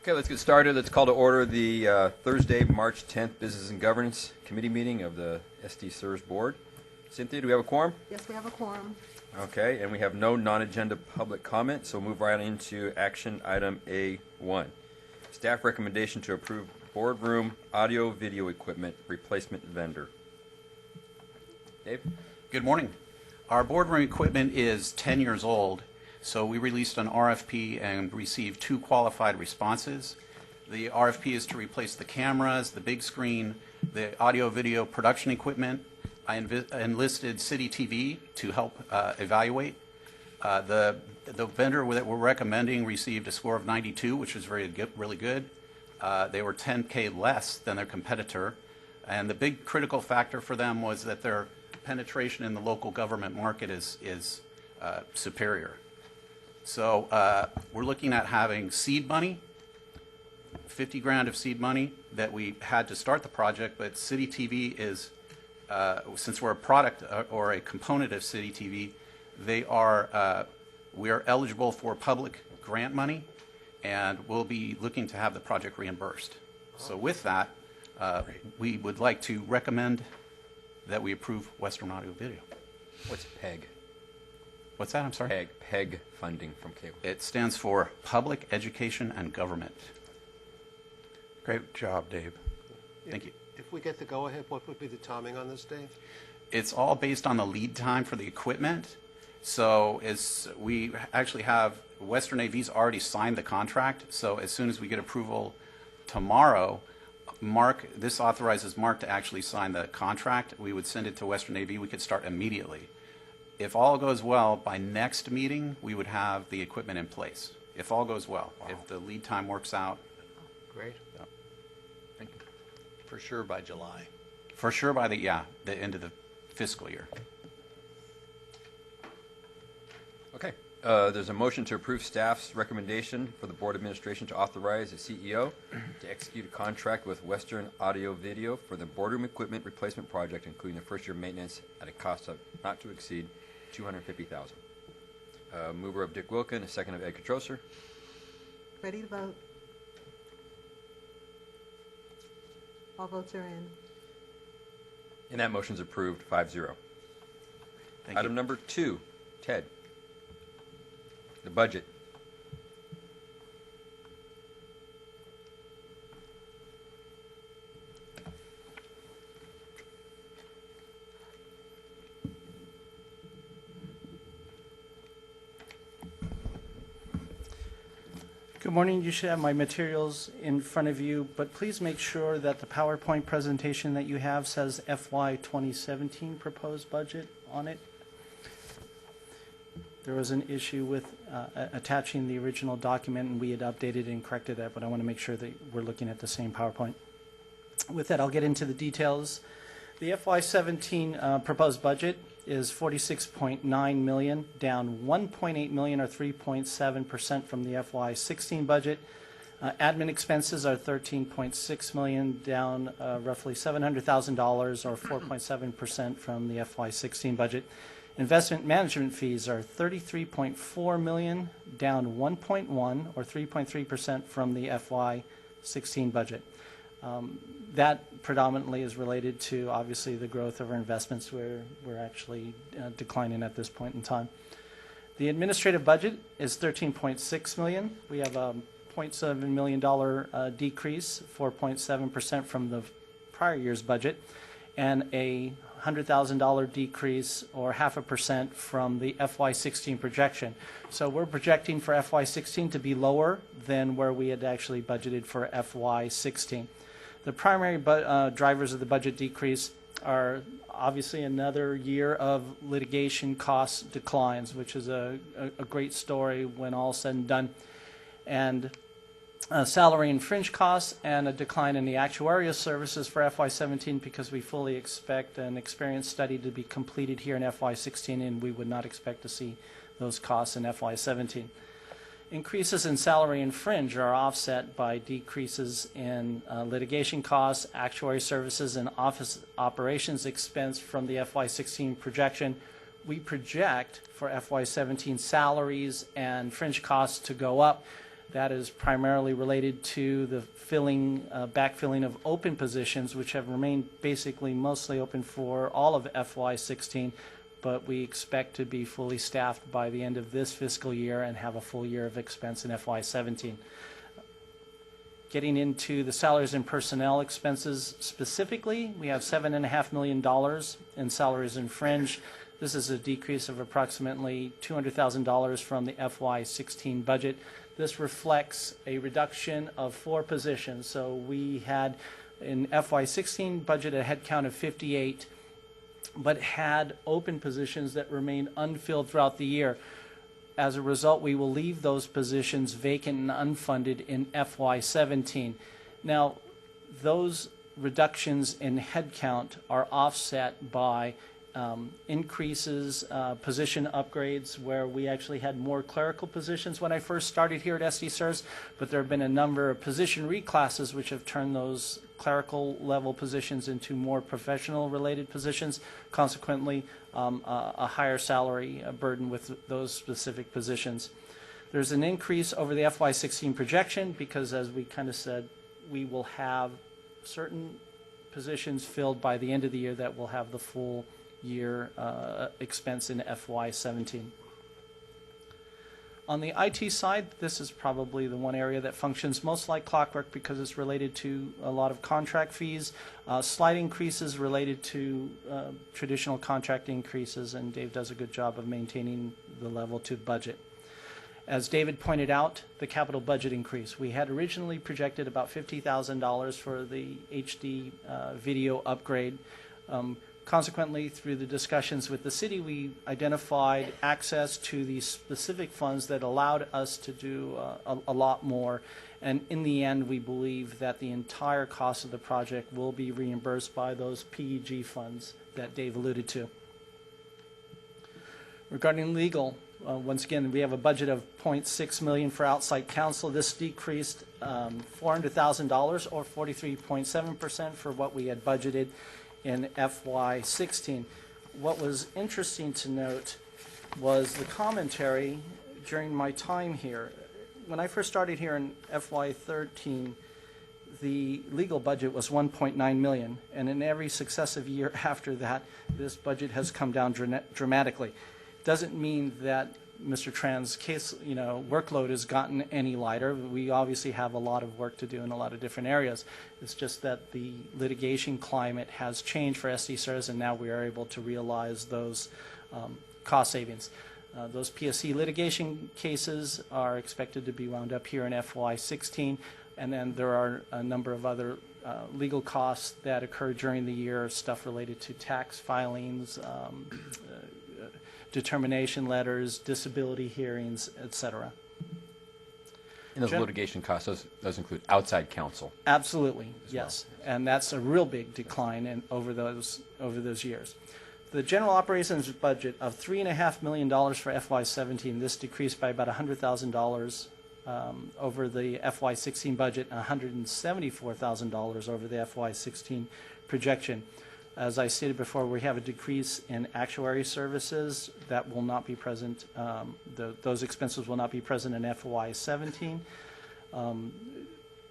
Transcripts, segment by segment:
Okay, let's get started. Let's call to order the Thursday, March 10th Business and Governance Committee meeting of the SDCERS Board. Cynthia, do we have a quorum? Yes, we have a quorum. Okay, and we have no non-agenda public comment, so we'll move right into action item A1. Staff recommendation to approve boardroom audio-video equipment replacement vendor. Dave? Good morning. Our boardroom equipment is 10 years old, so we released an RFP and received 2 qualified responses. The RFP is to replace the cameras, the big screen, the audio-video production equipment. I enlisted City TV to help evaluate. The vendor that we're recommending received a score of 92, which is really good. They were $10K less than their competitor, and the big critical factor for them was that their penetration in the local government market is superior. So we're looking at having seed money, 50 grand of seed money that we had to start the project, but City TV is, since we're a product or a component of City TV, we are eligible for public grant money, and we'll be looking to have the project reimbursed. So with that, we would like to recommend that we approve Western Audio Video. What's PEG? What's that? I'm sorry? PEG funding from cable. It stands for Public Education and Government. Great job, Dave. Thank you. If we get the go-ahead, what would be the timing on this, Dave? It's all based on the lead time for the equipment. So we actually have Western AV's already signed the contract. So as soon as we get approval tomorrow, this authorizes Mark to actually sign the contract. We would send it to Western AV. We could start immediately. If all goes well, by next meeting, we would have the equipment in place. If all goes well, if the lead time works out. Great. Yeah. Thank you. For sure by July. For sure by the end of the fiscal year. Okay, there's a motion to approve staff's recommendation for the Board Administration to authorize the CEO to execute a contract with Western Audio Video for the boardroom equipment replacement project, including the first-year maintenance at a cost of not to exceed $250,000. Mover of Dick Wilkin, a second of Ed Katroser. Ready to vote? All votes are in. And that motion's approved 5-0. Thank Item you. number 2, Ted. The budget. Good morning. You should have my materials in front of you, but please make sure that the PowerPoint presentation that you have says FY 2017 proposed budget on it. There was an issue with attaching the original document, and we had updated and corrected that, but I want to make sure that we're looking at the same PowerPoint. With that, I'll get into the details. The FY 17 proposed budget is $46.9 million, down $1.8 million or 3.7% from the FY 16 budget. Admin expenses are $13.6 million, down roughly $700,000 or 4.7% from the FY 16 budget. Investment management fees are $33.4 million, down 1.1 or 3.3% from the FY 16 budget. That predominantly is related to, obviously, the growth of our investments, where we're actually declining at this point in time. The administrative budget is $13.6 million. We have a $0.7 million decrease, 4.7% from the prior year's budget, and a $100,000 decrease or 0.5% from the FY16 projection. So we're projecting for FY16 to be lower than where we had actually budgeted for FY16. The primary drivers of the budget decrease are obviously another year of litigation cost declines, which is a great story when all's said and done, and salary and fringe costs, and a decline in the actuarial services for FY17 because we fully expect an experience study to be completed here in FY16, and we would not expect to see those costs in FY17. Increases in salary and fringe are offset by decreases in litigation costs, actuary services, and office operations expense from the FY16 projection. We project for FY17 salaries and fringe costs to go up. That is primarily related to the backfilling of open positions, which have remained basically mostly open for all of FY16, but we expect to be fully staffed by the end of this fiscal year and have a full year of expense in FY17. Getting into the salaries and personnel expenses specifically, we have $7.5 million in salaries and fringe. This is a decrease of approximately $200,000 from the FY16 budget. This reflects a reduction of 4 positions. So we had in FY16 budget a headcount of 58, but had open positions that remained unfilled throughout the year. As a result, we will leave those positions vacant and unfunded in FY17. Now, those reductions in headcount are offset by increases, position upgrades, where we actually had more clerical positions when I first started here at SDCERS, but there have been a number of position reclasses which have turned those clerical level positions into more professional related positions, consequently a higher salary burden with those specific positions. There's an increase over the FY16 projection because, as we kind of said, we will have certain positions filled by the end of the year that will have the full year expense in FY17. On the IT side, this is probably the one area that functions most like clockwork because it's related to a lot of contract fees, slight increases related to traditional contract increases, and Dave does a good job of maintaining the level to budget. As David pointed out, the capital budget increase. We had originally projected about $50,000 for the HD video upgrade. Consequently, through the discussions with the city, we identified access to these specific funds that allowed us to do a lot more. And in the end, we believe that the entire cost of the project will be reimbursed by those PEG funds that Dave alluded to. Regarding legal, once again, we have a budget of $0.6 million for outside counsel. This decreased $400,000 or 43.7% for what we had budgeted in FY16. What was interesting to note was the commentary during my time here. When I first started here in FY13, the legal budget was $1.9 million, and in every successive year after that, this budget has come down dramatically. Doesn't mean that Mr. Tran's case, workload has gotten any lighter. We obviously have a lot of work to do in a lot of different areas. It's just that the litigation climate has changed for SDCERS, and now we are able to realize those cost savings. Those PSC litigation cases are expected to be wound up here in FY16, and then there are a number of other legal costs that occur during the year, stuff related to tax filings, determination letters, disability hearings, etc. And those litigation costs, those include outside counsel. Absolutely, yes. And that's a real big decline over those years. The general operations budget of $3.5 million for FY17, this decreased by about $100,000 over the FY16 budget, $174,000 over the FY16 projection. As I stated before, we have a decrease in actuary services that will not be present. Those expenses will not be present in FY17.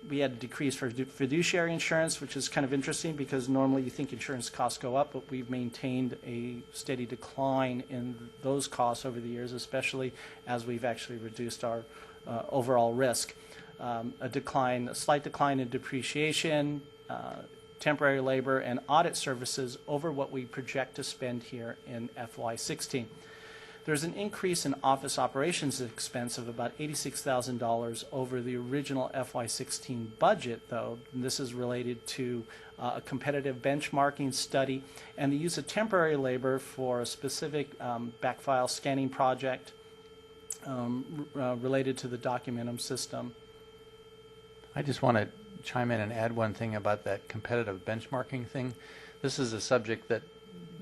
We had a decrease for fiduciary insurance, which is kind of interesting because normally you think insurance costs go up, but we've maintained a steady decline in those costs over the years, especially as we've actually reduced our overall risk. A slight decline in depreciation, temporary labor, and audit services over what we project to spend here in FY16. There's an increase in office operations expense of about $86,000 over the original FY16 budget, though. And this is related to a competitive benchmarking study and the use of temporary labor for a specific backfile scanning project related to the Documentum system. I just want to chime in and add one thing about that competitive benchmarking thing. This is a subject that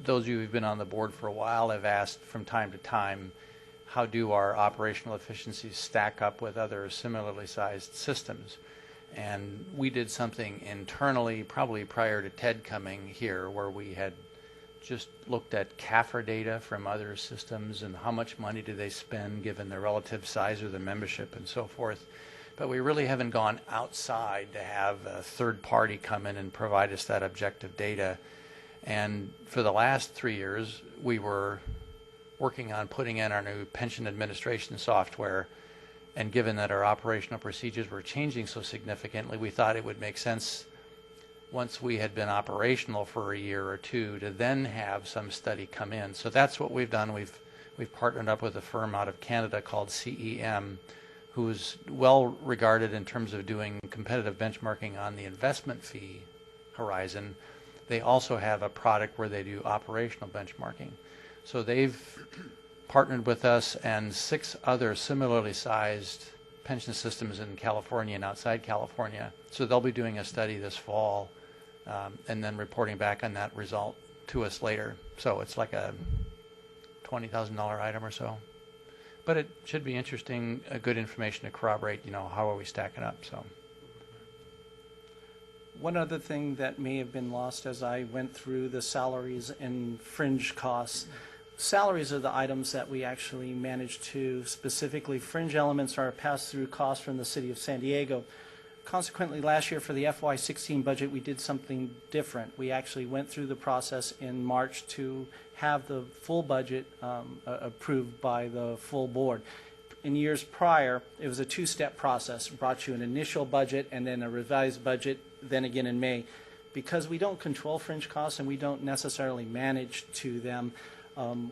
those of you who've been on the board for a while have asked from time to time, how do our operational efficiencies stack up with other similarly sized systems? And we did something internally, probably prior to Ted coming here, where we had just looked at CAFR data from other systems and how much money do they spend given their relative size of their membership and so forth. but we really haven't gone outside to have a third party come in and provide us that objective data. And for the last 3 years, we were working on putting in our new pension administration software. And given that our operational procedures were changing so significantly, we thought it would make sense, once we had been operational for a year or two, to then have some study come in. So that's what we've done. We've partnered up with a firm out of Canada called CEM, who's well regarded in terms of doing competitive benchmarking on the investment fee horizon. They also have a product where they do operational benchmarking. So they've partnered with us and 6 other similarly sized pension systems in California and outside California. So they'll be doing a study this fall and then reporting back on that result to us later. So it's like a $20,000 item or so. But it should be interesting, good information to corroborate, how are we stacking up. So One other thing that may have been lost as I went through the salaries and fringe costs. Salaries are the items that we actually manage to. Specifically, fringe elements are a pass-through cost from the city of San Diego. Consequently, last year for the FY16 budget, we did something different. We actually went through the process in March to have the full budget approved by the full board. In years prior, it was a 2-step process. It brought you an initial budget and then a revised budget, then again in May. Because we don't control fringe costs and we don't necessarily manage to them,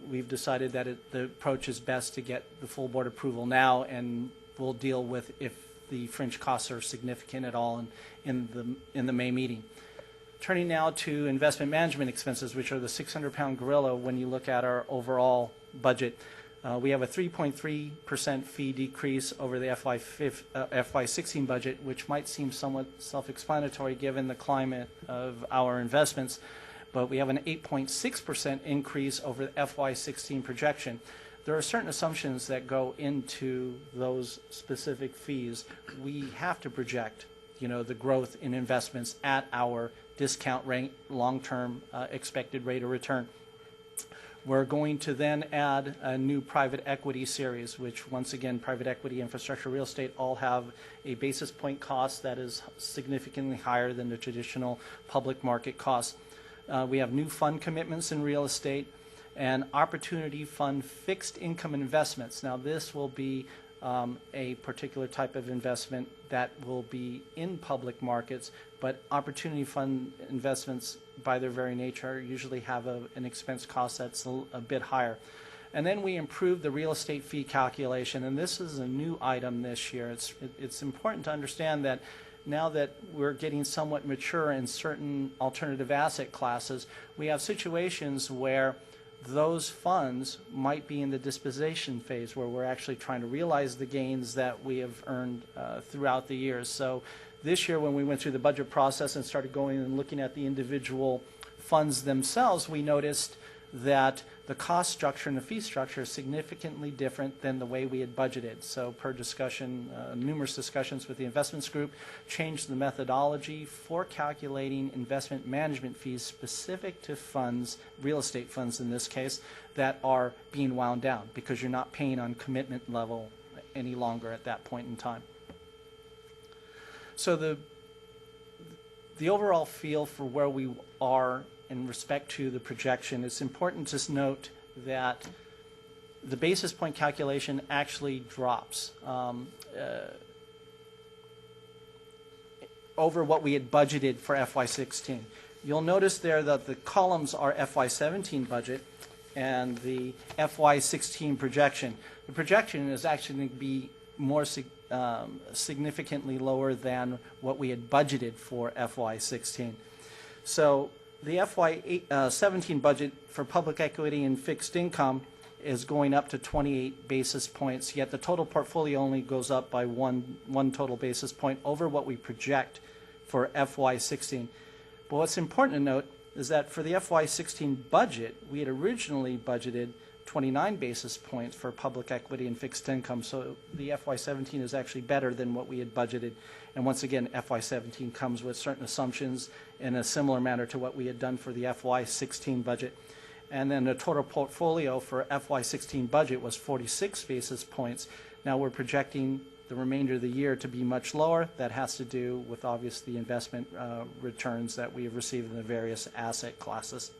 we've decided that the approach is best to get the full board approval now, and we'll deal with if the fringe costs are significant at all in the May meeting. Turning now to investment management expenses, which are the 600-pound gorilla when you look at our overall budget. We have a 3.3% fee decrease over the FY16 budget, which might seem somewhat self-explanatory given the climate of our investments, but we have an 8.6% increase over the FY16 projection. There are certain assumptions that go into those specific fees. We have to project, the growth in investments at our discount rate, long-term expected rate of return. We're going to then add a new private equity series, which once again, private equity, infrastructure, real estate all have a basis point cost that is significantly higher than the traditional public market cost. We have new fund commitments in real estate and opportunity fund fixed income investments. Now this will be a particular type of investment that will be in public markets, but opportunity fund investments by their very nature usually have an expense cost that's a bit higher. And then we improved the real estate fee calculation, and this is a new item this year. It's important to understand that now that we're getting somewhat mature in certain alternative asset classes, we have situations where those funds might be in the disposition phase where we're actually trying to realize the gains that we have earned throughout the years. So this year when we went through the budget process and started going and looking at the individual funds themselves, we noticed that the cost structure and the fee structure is significantly different than the way we had budgeted. So per discussion, numerous discussions with the investments group, changed the methodology for calculating investment management fees specific to funds, real estate funds in this case, that are being wound down because you're not paying on commitment level any longer at that point in time. So the overall feel for where we are in respect to the projection, it's important to note that the basis point calculation actually drops over what we had budgeted for FY16. You'll notice there that the columns are FY17 budget and the FY16 projection. The projection is actually going to be more significantly lower than what we had budgeted for FY16. So the FY17 budget for public equity and fixed income is going up to 28 basis points, yet the total portfolio only goes up by one total basis point over what we project for FY16. But what's important to note is that for the FY16 budget, we had originally budgeted 29 basis points for public equity and fixed income, so the FY17 is actually better than what we had budgeted. And once again, FY17 comes with certain assumptions in a similar manner to what we had done for the FY16 budget. And then the total portfolio for FY16 budget was 46 basis points. Now we're projecting the remainder of the year to be much lower. That has to do with obviously the investment returns that we have received in the various asset classes.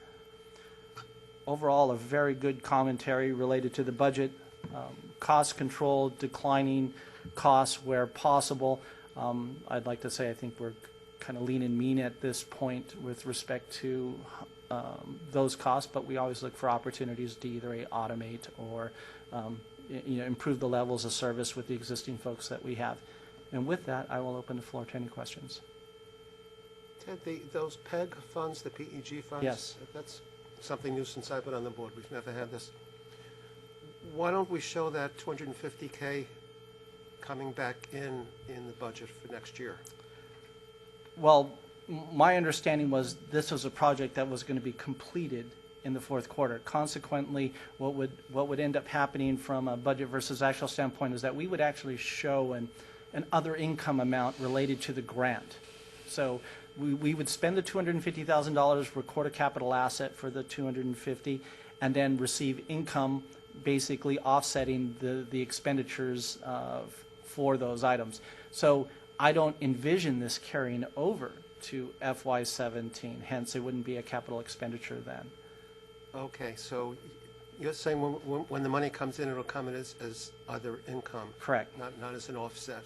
Overall, a very good commentary related to the budget. Cost control, declining costs where possible. I'd like to say I think we're kind of lean and mean at this point with respect to those costs, but we always look for opportunities to either automate or improve the levels of service with the existing folks that we have. And with that, I will open the floor to any questions. Ted, those PEG funds, the PEG funds? Yes. That's something new since I've been on the board. We've never had this. Why don't we show that $250K coming back in the budget for next year? Well, my understanding was this was a project that was going to be completed in the fourth quarter. Consequently, what would end up happening from a budget versus actual standpoint is that we would actually show an other income amount related to the grant. So we would spend the $250,000, record a capital asset for the $250,000, and then receive income basically offsetting the expenditures for those items. So I don't envision this carrying over to FY17, hence it wouldn't be a capital expenditure then. Okay, so you're saying when the money comes in, it'll come in as other income? Correct. Not as an offset?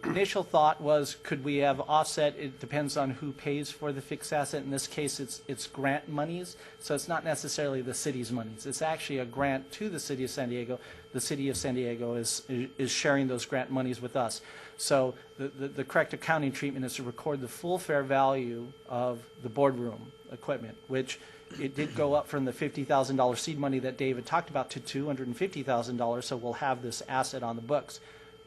Initial thought was, could we have offset? It depends on who pays for the fixed asset. In this case, it's grant monies, so it's not necessarily the city's monies. It's actually a grant to the city of San Diego. The city of San Diego is sharing those grant monies with us. So the correct accounting treatment is to record the full fair value of the boardroom equipment, which it did go up from the $50,000 seed money that David talked about to $250,000, so we'll have this asset on the books.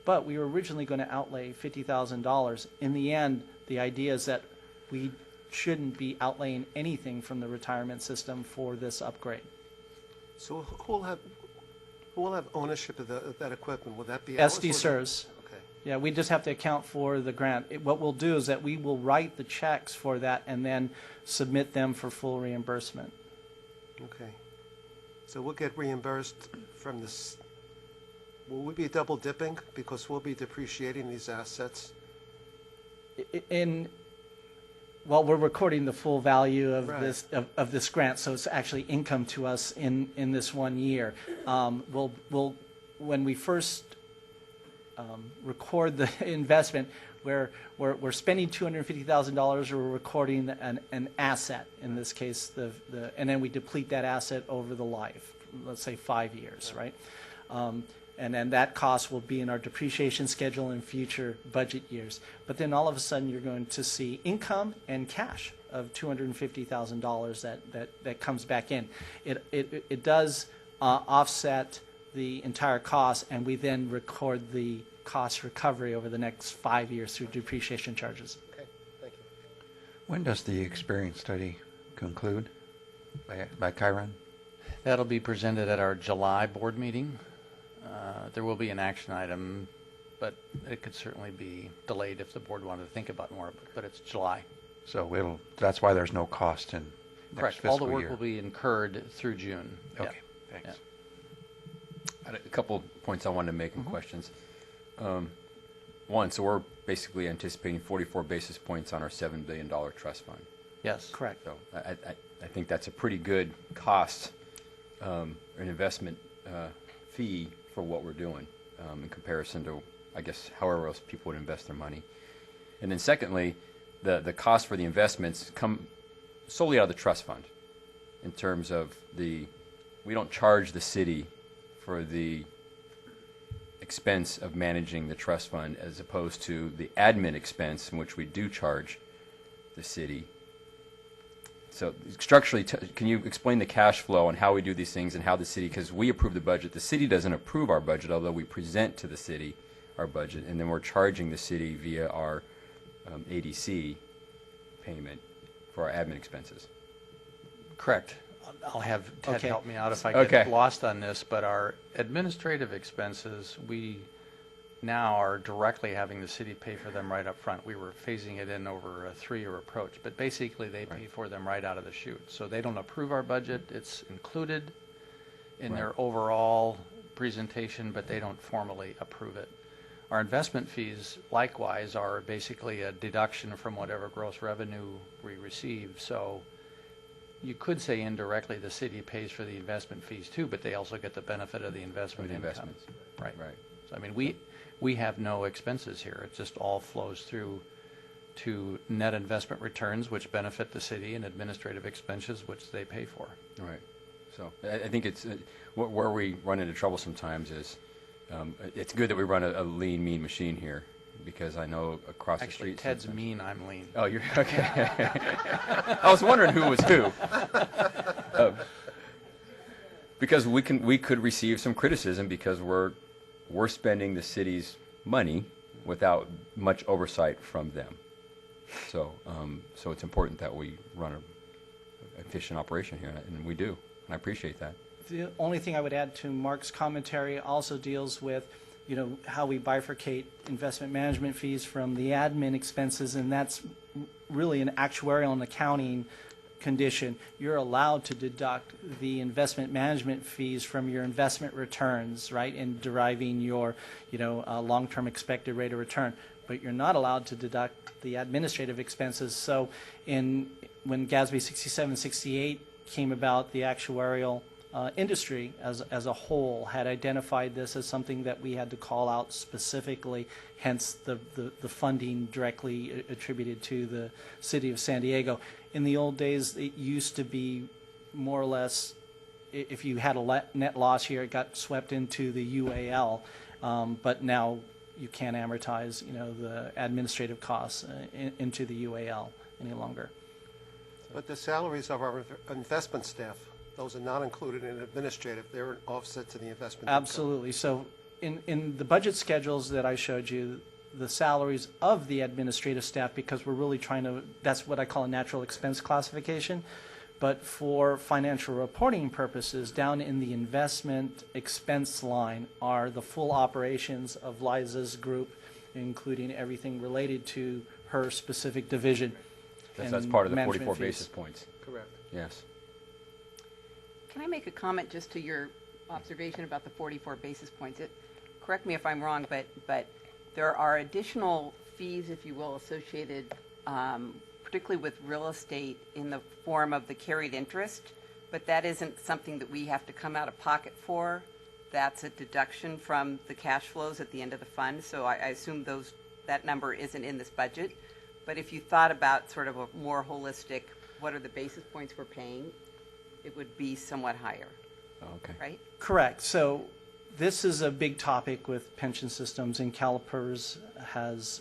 But we were originally going to outlay $50,000. In the end, the idea is that we shouldn't be outlaying anything from the retirement system for this upgrade. So who will have ownership of that equipment? Will that be ours? SDCERS. Okay. Yeah, we just have to account for the grant. What we'll do is that we will write the checks for that and then submit them for full reimbursement. Okay. So we'll get reimbursed from this. Will we be double dipping because we'll be depreciating these assets? Well, we're recording the full value of Right. this grant, so it's actually income to us in this 1 year. When we first record the investment, we're spending $250,000. We're recording an asset in this case, and then we deplete that asset over the life. Let's say 5 years, right? And then that cost will be in our depreciation schedule in future budget years. But then all of a sudden you're going to see income and cash of $250,000 that comes back in. It does offset the entire cost, and we then record the cost recovery over the next 5 years through depreciation charges. Okay, thank you. When does the experience study conclude by Chiron? That'll be presented at our July board meeting. There will be an action item, but it could certainly be delayed if the board wanted to think about more, but it's July. So that's why there's no cost in next Correct. fiscal All the work year. will be incurred through June. Okay, Yeah. thanks. Yeah. I had a couple points I wanted to make and questions. One, so we're basically anticipating 44 basis points on our $7 billion trust fund. Yes. Correct. So I think that's a pretty good cost, an investment fee for what we're doing in comparison to, I guess, however else people would invest their money. And then secondly, the cost for the investments come solely out of the trust fund in terms of we don't charge the city for the expense of managing the trust fund as opposed to the admin expense in which we do charge the city. So structurally, can you explain the cash flow and how we do these things and how the city, because we approve the budget, the city doesn't approve our budget, although we present to the city our budget, and then we're charging the city via our ADC payment for our admin expenses. Correct. I'll have Ted Okay. help me out if I Okay. get lost on this, but our administrative expenses, we now are directly having the city pay for them right up front. We were phasing it in over a 3-year approach, but basically they pay for them right out of the chute. So they don't approve our budget. It's included in their overall presentation, but they don't formally approve it. Our investment fees likewise are basically a deduction from whatever gross revenue we receive. So you could say indirectly the city pays for the investment fees too, but they also get the benefit of the investment Of the income. investments. Right. Right. So I mean, we have no expenses here. It just all flows through to net investment returns, which benefit the city, and administrative expenses, which they pay for. All right. So I think it's where we run into trouble sometimes is it's good that we run a lean, mean machine here, because I know across the Actually, street. Ted's sometimes- mean, I'm lean. Oh, you're okay. I was wondering who was who. Because we could receive some criticism because we're spending the city's money without much oversight from them. So so it's important that we run an efficient operation here, and we do. And I appreciate that. The only thing I would add to Mark's commentary also deals with, how we bifurcate investment management fees from the admin expenses, and that's really an actuarial and accounting condition. You're allowed to deduct the investment management fees from your investment returns, right, in deriving your, long-term expected rate of return. But you're not allowed to deduct the administrative expenses. So when GASB 6768 came about, the actuarial industry as a whole had identified this as something that we had to call out specifically, hence the funding directly attributed to the city of San Diego. In the old days, it used to be more or less, if you had a net loss here, it got swept into the UAL, but now you can't amortize, the administrative costs into the UAL any longer. But the salaries of our investment staff, those are not included in administrative. They're an offset to the investment income. Absolutely. So in the budget schedules that I showed you, the salaries of the administrative staff, because we're really trying to, that's what I call a natural expense classification. But for financial reporting purposes, down in the investment expense line are the full operations of Liza's group, including everything related to her specific division. That's and part of the management 44 fees. basis points. Correct. Yes. Can I make a comment just to your observation about the 44 basis points? Correct me if I'm wrong, but there are additional fees, if you will, associated particularly with real estate in the form of the carried interest, but that isn't something that we have to come out of pocket for. That's a deduction from the cash flows at the end of the fund, so I assume that number isn't in this budget. But if you thought about sort of a more holistic, what are the basis points we're paying, it would be somewhat higher, Okay. right? Correct. So this is a big topic with pension systems, and CalPERS has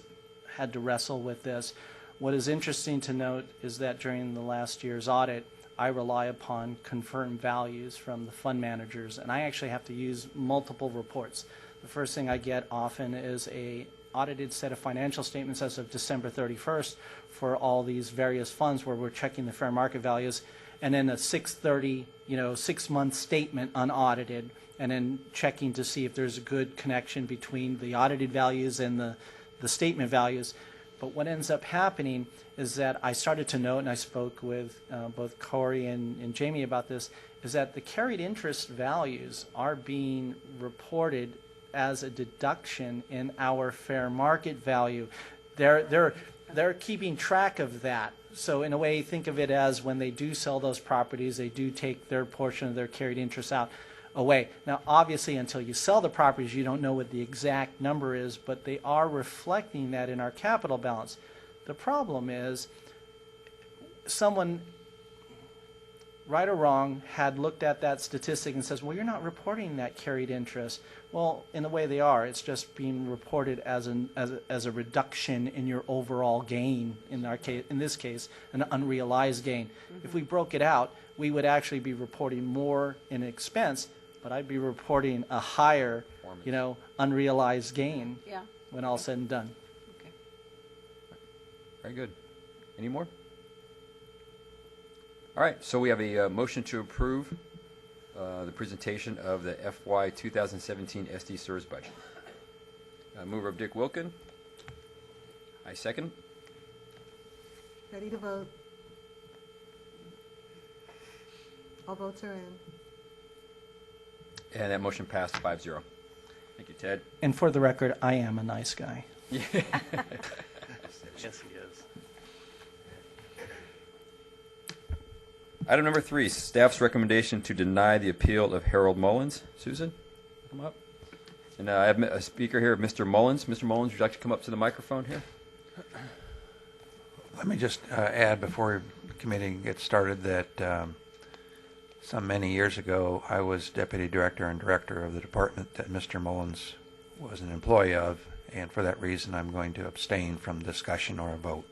had to wrestle with this. What is interesting to note is that during the last year's audit, I rely upon confirmed values from the fund managers, and I actually have to use multiple reports. The first thing I get often is a audited set of financial statements as of December 31st for all these various funds where we're checking the fair market values, and then a 6/30, 6-month statement unaudited, and then checking to see if there's a good connection between the audited values and the statement values. But what ends up happening is that I started to note, and I spoke with both Corey and Jamie about this, is that the carried interest values are being reported as a deduction in our fair market value. They're keeping track of that. So in a way, think of it as when they do sell those properties, they do take their portion of their carried interest out away. Now, obviously, until you sell the properties, you don't know what the exact number is, but they are reflecting that in our capital balance. The problem is someone, right or wrong, had looked at that statistic and says, well, you're not reporting that carried interest. Well, in a way they are. It's just being reported as a reduction in your overall gain, in this case, an unrealized gain. Mm-hmm. If we broke it out, we would actually be reporting more in expense, but I'd be reporting a higher, unrealized gain when all said and done. Okay. Very good. Any more? All right, so we have a motion to approve the presentation of the FY 2017 SDCERS budget. Mover of Dick Wilkin. I second. Ready to vote? All votes are in. And that motion passed 5-0. Thank you, Ted. And for the record, I am a nice guy. Yes, he is. Item number 3, staff's recommendation to deny the appeal of Harold Mullins. Susan, come up. And I have a speaker here, Mr. Mullins. Mr. Mullins, would you like to come up to the microphone here? Let me just add before the committee gets started that some many years ago, I was deputy director and director of the department that Mr. Mullins was an employee of, and for that reason, I'm going to abstain from discussion or a vote.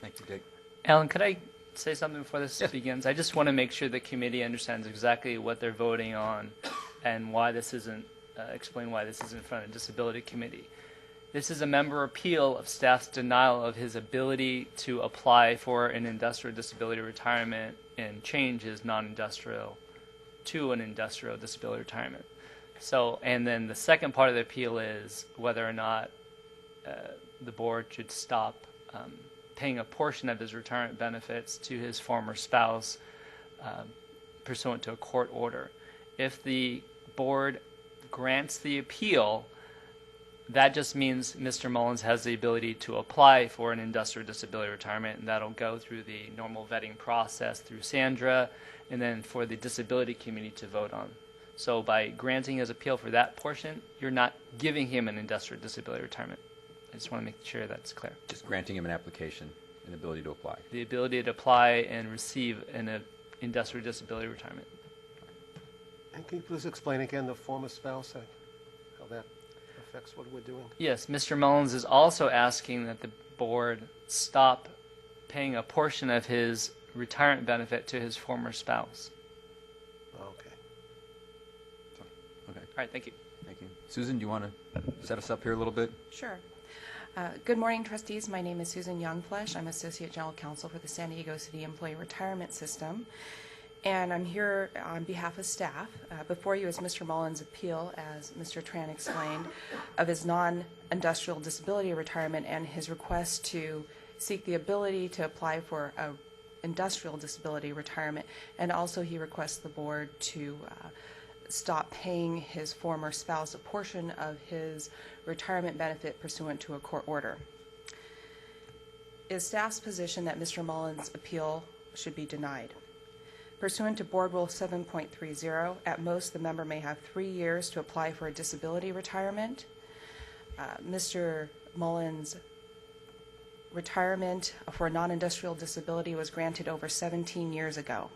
Thank you, Dick. Alan, could I say something before this Yes. begins? I just want to make sure the committee understands exactly what they're voting on and why this isn't, explain why this is in front of the Disability Committee. This is a member appeal of staff's denial of his ability to apply for an industrial disability retirement and change his non-industrial to an industrial disability retirement. So, and then the second part of the appeal is whether or not the board should stop paying a portion of his retirement benefits to his former spouse pursuant to a court order. If the board grants the appeal, that just means Mr. Mullins has the ability to apply for an industrial disability retirement, and that'll go through the normal vetting process through Sandra, and then for the disability committee to vote on. So by granting his appeal for that portion, you're not giving him an industrial disability retirement. I just want to make sure that's clear. Just granting him an application and ability to apply. The ability to apply and receive an industrial disability retirement. And can you please explain again the former spouse, how that affects what we're doing? Yes, Mr. Mullins is also asking that the board stop paying a portion of his retirement benefit to his former spouse. Okay. Okay, All right, thank you. thank you. Susan, do you want to set us up here a little bit? Sure. Good morning, trustees. My name is Susan Youngflesh. I'm Associate General Counsel for the San Diego City Employee Retirement System. And I'm here on behalf of staff. Before you is Mr. Mullins' appeal, as Mr. Tran explained, of his non-industrial disability retirement and his request to seek the ability to apply for a industrial disability retirement. And also he requests the board to stop paying his former spouse a portion of his retirement benefit pursuant to a court order. It is staff's position that Mr. Mullins' appeal should be denied. Pursuant to Board Rule 7.30, at most the member may have 3 years to apply for a disability retirement. Mr. Mullins' retirement for a non-industrial disability was granted over 17 years ago.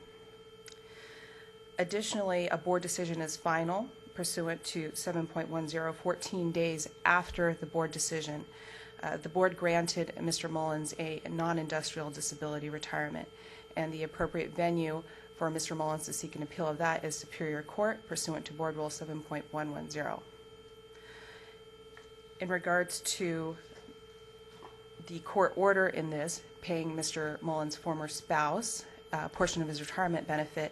Additionally, a board decision is final pursuant to 7.10, 14 days after the board decision. The board granted Mr. Mullins a non-industrial disability retirement, and the appropriate venue for Mr. Mullins to seek an appeal of that is Superior Court pursuant to Board Rule 7.110. In regards to the court order in this, paying Mr. Mullins' former spouse a portion of his retirement benefit,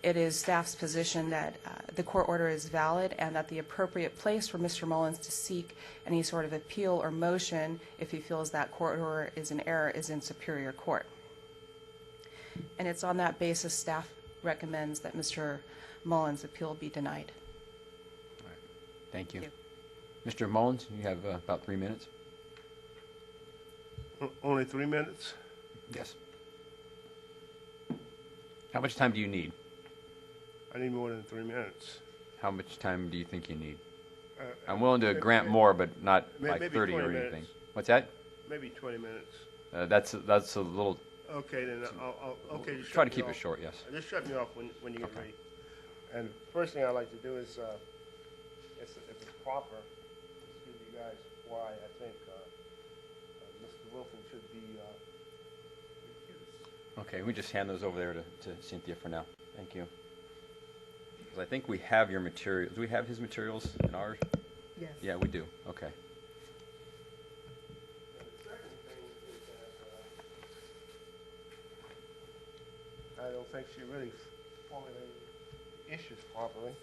it is staff's position that the court order is valid and that the appropriate place for Mr. Mullins to seek any sort of appeal or motion, if he feels that court order is in error, is in Superior Court. And it's on that basis staff recommends that Mr. Mullins' appeal be denied. All right. Thank you. Thank Mr. Mullins, you have about 3 minutes. Only 3 minutes? Yes. How much time do you need? I need more than 3 minutes. How much time do you think you need? Uh, I'm willing to maybe- grant more, but not like maybe 30 or 20 anything. minutes. What's that? Maybe 20 minutes. That's a little. Okay, then okay. Just Try shut to me keep it off. short. Yes. Just shut me off when you get Okay. ready. And first thing I'd like to do is, if it's proper, just give you guys why I think Mr. Wilson should be recused. Okay, we just hand those over there to Cynthia for now. Thank you. 'Cause I think we have your materials. Do we have his materials in ours? Yes. Yeah, we do. Okay. And the second thing is that I don't think she really formulated the issues properly.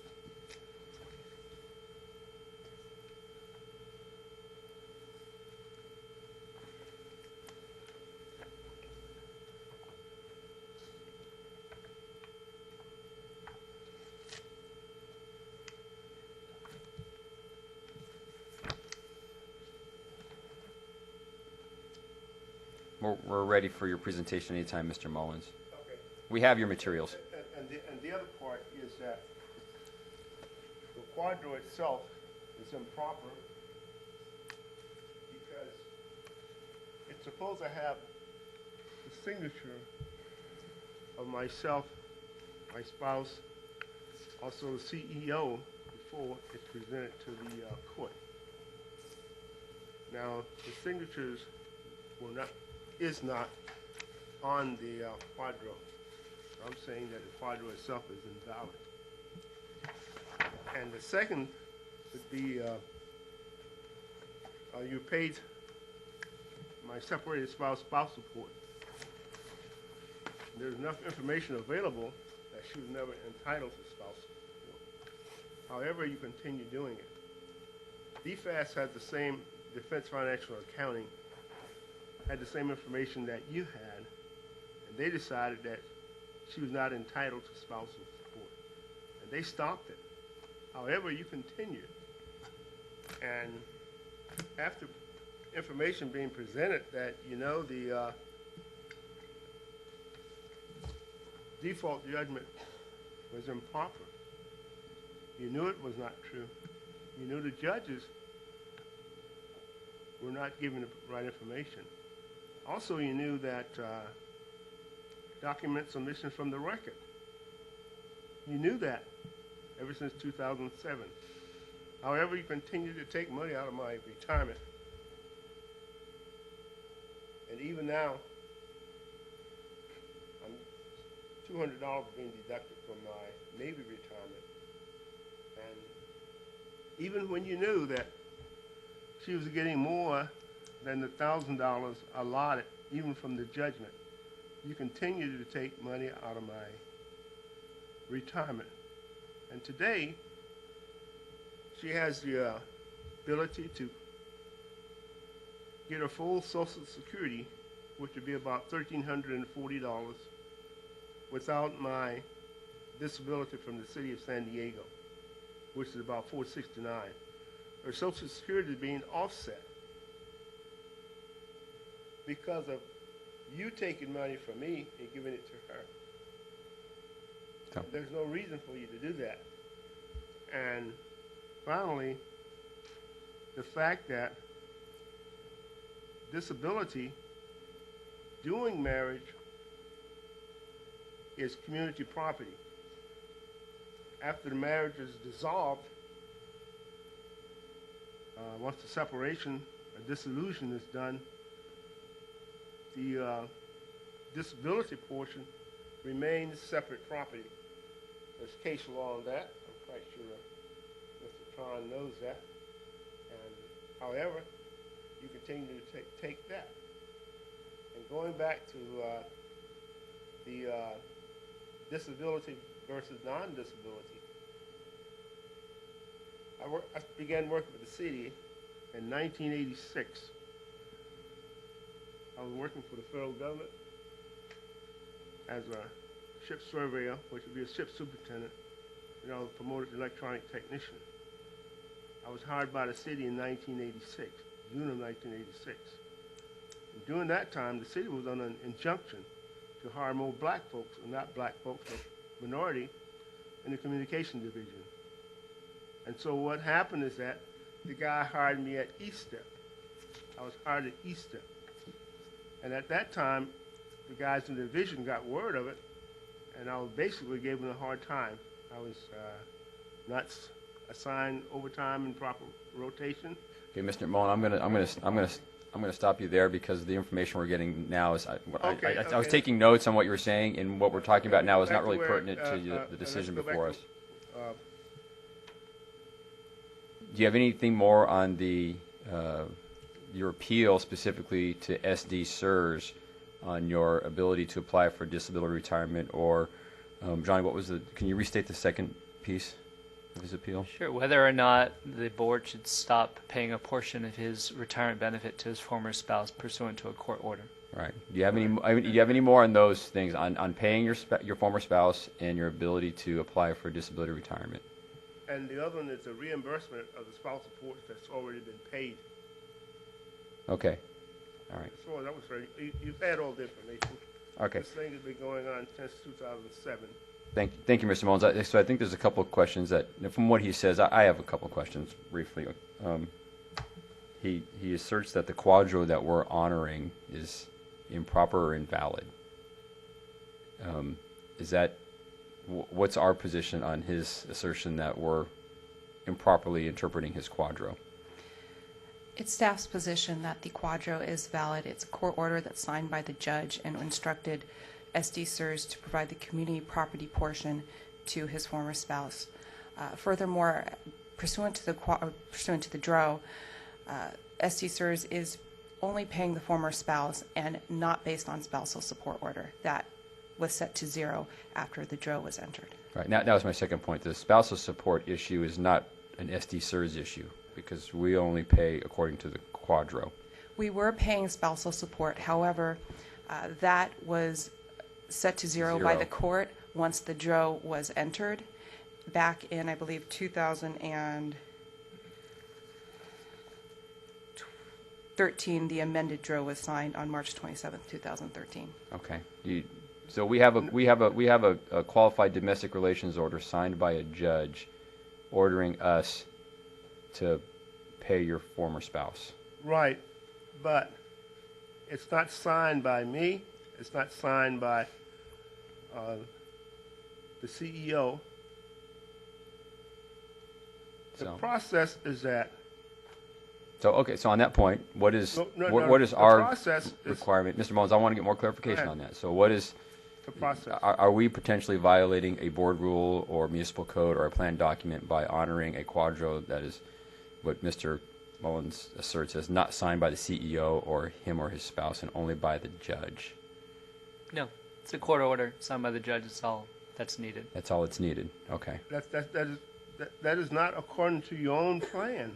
We're ready for your presentation anytime, Mr. Mullins. Okay. We have your materials. And the other part is that the quadro itself is improper because it's supposed to have the signature of myself, my spouse, also the CEO before it's presented to the court. Now, the signatures is not on the quadro. I'm saying that the quadro itself is invalid. And the second would be you paid my separated spouse support. There's enough information available that she was never entitled to spouse support. However, you continue doing it. DFAS had the same, Defense Financial Accounting, had the same information that you had, and they decided that she was not entitled to spousal support, and they stopped it. However, you continued, and after information being presented that, you know, the default judgment was improper, you knew it was not true, you knew the judges were not giving the right information. Also, you knew that document submission from the record. You knew that ever since 2007. However, you continued to take money out of my retirement. And even now, I'm $200 being deducted from my Navy retirement. And even when you knew that she was getting more than the $1,000 allotted, even from the judgment, you continue to take money out of my retirement. And today, she has the ability to get her full Social Security, which would be about $1,340, without my disability from the city of San Diego, which is about $469. Her Social Security is being offset because of you taking money from me and giving it to her. Oh. There's no reason for you to do that. And finally, the fact that disability during marriage is community property. After the marriage is dissolved, once the separation or dissolution is done, the disability portion remains separate property. There's case law on that. I'm quite sure Mr. Tron knows that. And however, you continue to take that. And going back to the disability versus non-disability, I began working with the city in 1986. I was working for the federal government as a ship surveyor, which would be a ship superintendent, and I was promoted to electronic technician. I was hired by the city in 1986, June of 1986. And during that time, the city was on an injunction to hire more black folks, or not black folks, but minority, in the communication division. And so what happened is that the guy hired me at East Step. I was hired at East Step. And at that time, the guys in the division got word of it, and I was basically gave them a hard time. I was not assigned overtime and proper rotation. Okay, Mr. Mullen, I'm gonna stop you there because the information we're getting now is I was taking notes on what you were saying, and what we're talking about now is not really pertinent to the decision before us. Do you have anything more on the your appeal specifically to SDCERS on your ability to apply for disability retirement, or Johnny, what was the? Can you restate the second piece of his appeal? Sure. Whether or not the board should stop paying a portion of his retirement benefit to his former spouse pursuant to a court order. Right. Do you have any? Do you have any more on those things on paying your former spouse and your ability to apply for disability retirement? And the other one is the reimbursement of the spousal support that's already been paid. Okay. All right. As far as I was saying, you've had all the information. Okay. This thing has been going on since 2007. Thank you, Mr. Mullins. So I think there's a couple of questions that, from what he says, I have a couple of questions briefly. He asserts that the quadro that we're honoring is improper or invalid. Is that what's our position on his assertion that we're improperly interpreting his quadro? It's staff's position that the quadro is valid. It's a court order that's signed by the judge and instructed SDCERS to provide the community property portion to his former spouse. Furthermore, pursuant to the DRO, SDCERS is only paying the former spouse and not based on spousal support order. That was set to 0 after the DRO was entered. Right. Now, that was my second point. The spousal support issue is not an SDCERS issue because we only pay according to the quadro. We were paying spousal support. However, that was set to 0 by the court once the DRO was entered back in, I believe, 2013. The amended DRO was signed on March 27th, 2013. Okay. So we have a qualified domestic relations order signed by a judge ordering us to pay your former spouse. Right, but it's not signed by me. It's not signed by the CEO. The process is that. So okay. So on that point, what is what is the our process requirement, Mr. Mullins? I want to get more clarification on that. So what is the process? Are we potentially violating a board rule or municipal code or a plan document by honoring a quadro that is what Mr. Mullins asserts as not signed by the CEO or him or his spouse and only by the judge? No, it's a court order signed by the judge. It's all that's needed. That's all it's needed. Okay. That is not according to your own plan,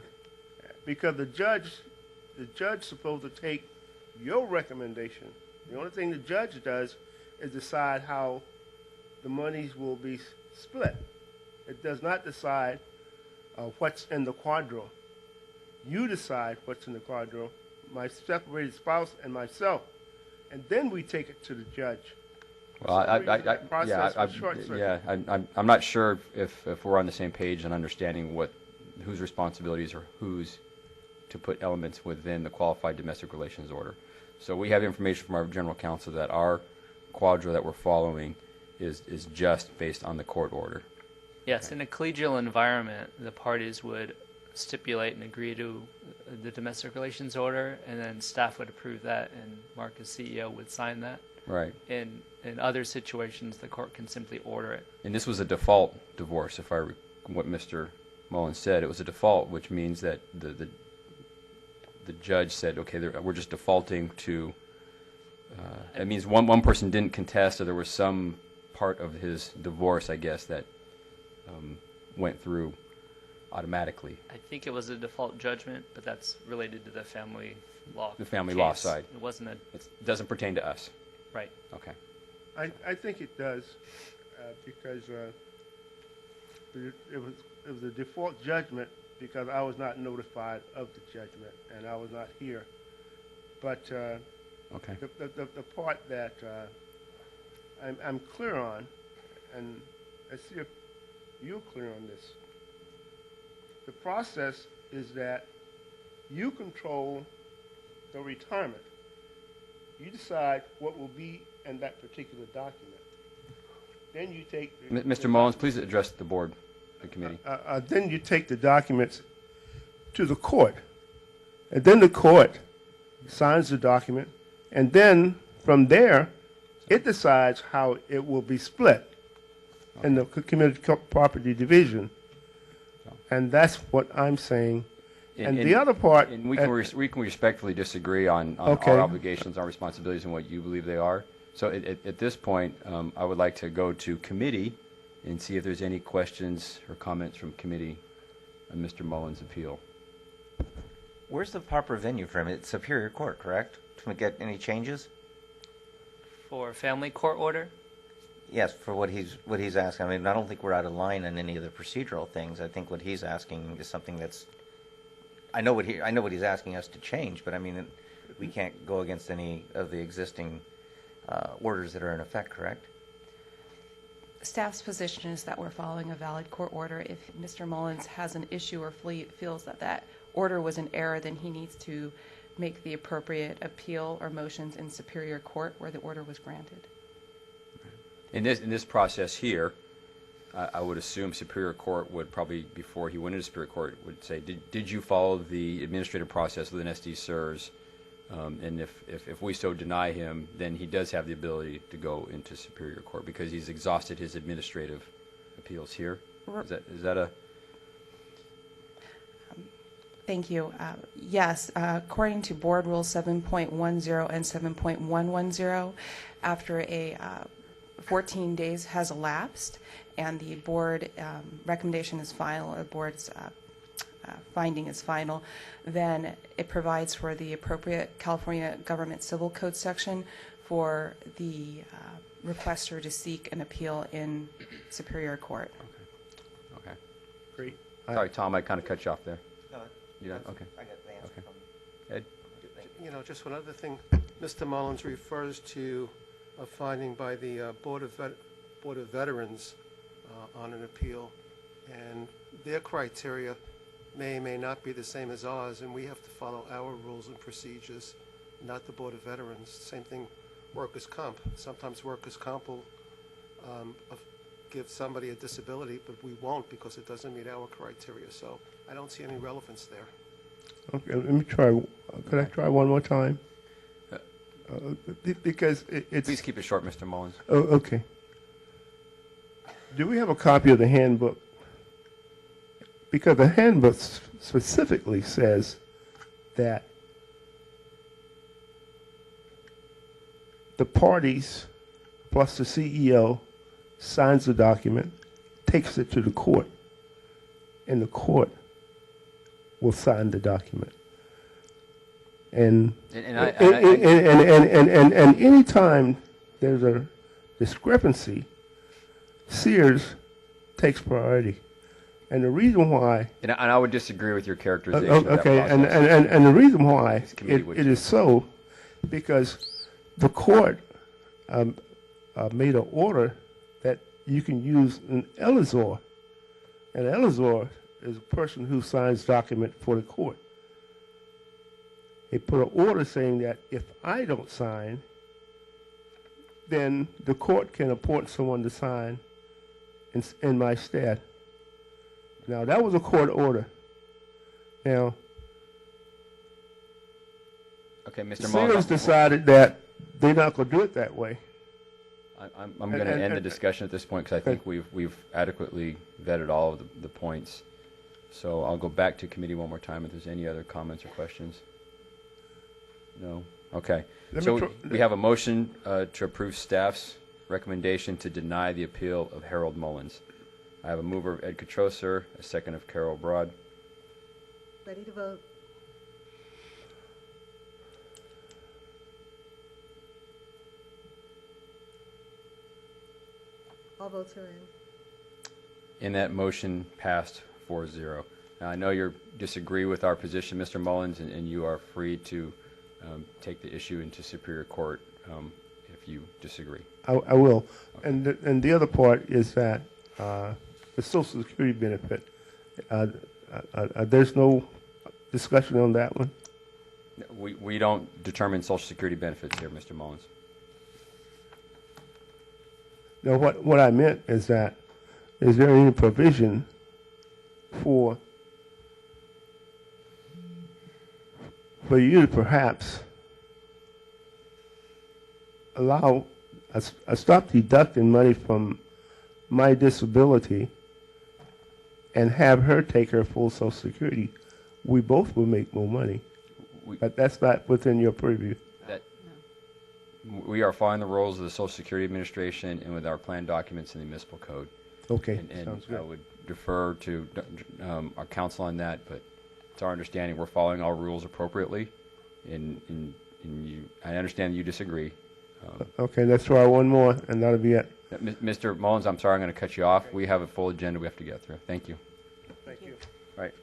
because the judge supposed to take your recommendation. The only thing the judge does is decide how the monies will be split. It does not decide what's in the quadro. You decide what's in the quadro, my separated spouse and myself, and then we take it to the judge. Well, I'm not sure if we're on the same page and understanding whose responsibilities are whose to put elements within the qualified domestic relations order. So we have information from our general counsel that our quadro that we're following is just based on the court order. Yes, in a collegial environment, the parties would stipulate and agree to the domestic relations order, and then staff would approve that, and Mark, as CEO, would sign that. Right. In other situations, the court can simply order it. And this was a default divorce, what Mr. Mullins said. It was a default, which means that the judge said, okay, we're just defaulting to. It means one person didn't contest, or there was some part of his divorce, I guess, that went through automatically. I think it was a default judgment, but that's related to the family law. The family case. law side. It wasn't a. It doesn't pertain to us. Right. Okay. I think it does, because it was a default judgment because I was not notified of the judgment and I was not here. But okay. The part that I'm clear on, and let's see if you're clear on this. The process is that you control the retirement. You decide what will be in that particular document. Then you take... Mr. Mullins, please address the board, the committee. Then you take the documents to the court. And then the court signs the document. And then from there, it decides how it will be split in the community property division. And that's what I'm saying. And the other part... And we can respectfully disagree on our obligations, our responsibilities, and what you believe they are. So at this point, I would like to go to committee and see if there's any questions or comments from committee on Mr. Mullins' appeal. Where's the proper venue for him? It's Superior Court, correct? Can we get any changes? For family court order? Yes, for what he's asking. I mean, I don't think we're out of line on any of the procedural things. I think what he's asking is something that's. I know what he's asking us to change, but I mean, we can't go against any of the existing orders that are in effect, correct? Staff's position is that we're following a valid court order. If Mr. Mullins has an issue or feels that that order was an error, then he needs to make the appropriate appeal or motions in Superior Court where the order was granted. In this process here, I would assume Superior Court would probably, before he went into Superior Court, would say, did you follow the administrative process within SDCERS? And if we so deny him, then he does have the ability to go into Superior Court because he's exhausted his administrative appeals here. Is that a... Thank you. Yes, according to Board Rule 7.10 and 7.110, after a 14 days has elapsed and the board recommendation is final, or board's finding is final, then it provides for the appropriate California Government Civil Code section for the requester to seek an appeal in Superior Court. Okay. Great. Sorry, Tom, I kind of cut you off there. No, You done? Okay. I got the answer Okay. from Ed? You know, just one other thing. Mr. Mullins refers to a finding by the Board of Veterans on an appeal, and their criteria may or may not be the same as ours, and we have to follow our rules and procedures, not the Board of Veterans. Same thing, workers' comp. Sometimes workers' comp will give somebody a disability, but we won't because it doesn't meet our criteria. So I don't see any relevance there. Okay, let me try. Could I try one more time? Because it's... Please keep it short, Mr. Mullins. Oh, okay. Do we have a copy of the handbook? Because the handbook specifically says that the parties plus the CEO signs the document, takes it to the court, and the court will sign the document. And any time there's a discrepancy, SEERS takes priority. And the reason why... And I would disagree with your characterization of that okay, process. and the reason why This committee would it is so, because the court made an order that you can use an Elizor. And Elizor is a person who signs document for the court. They put an order saying that if I don't sign, then the court can appoint someone to sign in my stead. Now, that was a court order. Now, Okay, Mr. SEERS Mullins, decided that they're not going to do it that way. I'm going to end the discussion at this point because I think we've adequately vetted all of the points. So I'll go back to committee one more time if there's any other comments or questions. No? Okay. So we have a motion to approve staff's recommendation to deny the appeal of Harold Mullins. I have a mover of Ed Catroser, a second of Carol Broad. Ready to vote? All votes are in. And that motion passed 4-0. Now, I know you disagree with our position, Mr. Mullins, and you are free to take the issue into Superior Court if you disagree. I will. Okay. And the other part is that the Social Security benefit, there's no discussion on that one? We don't determine Social Security benefits here, Mr. Mullins. No, what I meant is that, is there any provision for you to perhaps allow a stop deducting money from my disability and have her take her full Social Security? We both will make more money. But that's not within your purview. We are following the rules of the Social Security Administration and with our plan documents in the municipal code. Okay, and sounds good. I would defer to our counsel on that, but it's our understanding we're following all rules appropriately. I understand you disagree. Okay, let's try one more, and that'll be it. Mr. Mullins, I'm sorry, I'm going to cut you off. We have a full agenda we have to get through. Thank you. Thank you. Right.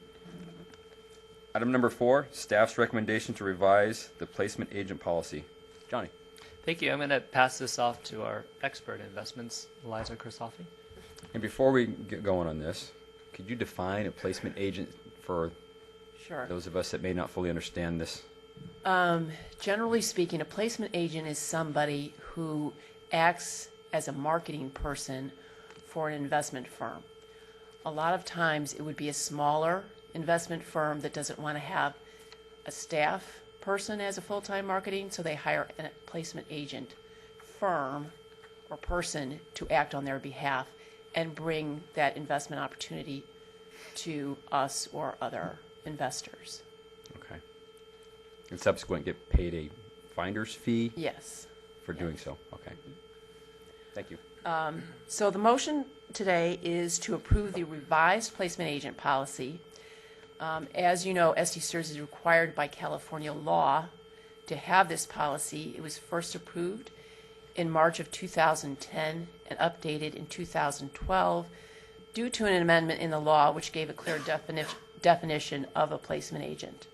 Item number 4, staff's recommendation to revise the placement agent policy. Johnny. Thank you. I'm going to pass this off to our expert in investments, Eliza Kristofi. And before we get going on this, could you define a placement agent for Sure. those of us that may not fully understand this? Generally speaking, a placement agent is somebody who acts as a marketing person for an investment firm. A lot of times it would be a smaller investment firm that doesn't want to have a staff person as a full-time marketing, so they hire a placement agent firm or person to act on their behalf and bring that investment opportunity to us or other investors. Okay. And subsequent get paid a finder's fee Yes. for doing so. Okay. Thank you. So the motion today is to approve the revised placement agent policy. As you know, SDCERS is required by California law to have this policy. It was first approved in March of 2010 and updated in 2012 due to an amendment in the law which gave a clear definition of a placement agent.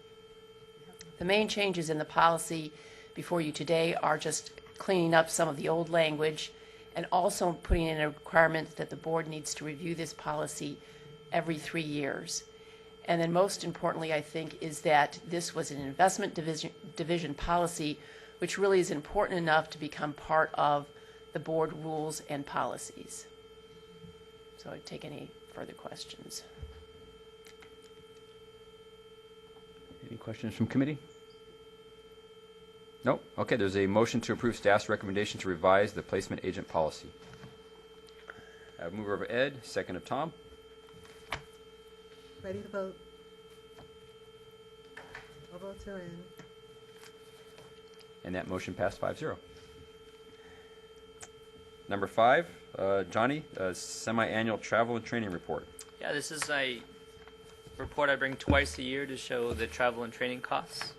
The main changes in the policy before you today are just cleaning up some of the old language and also putting in a requirement that the board needs to review this policy every 3 years. And then most importantly, I think, is that this was an investment division policy, which really is important enough to become part of the board rules and policies. So I'd take any further questions. Any questions from committee? No? Okay, there's a motion to approve staff's recommendation to revise the placement agent policy. I have mover of Ed, second of Tom. Ready to vote? All votes are in. And that motion passed 5-0. Number 5, Johnny, semi-annual travel and training report. Yeah, this is a report I bring twice a year to show the travel and training costs.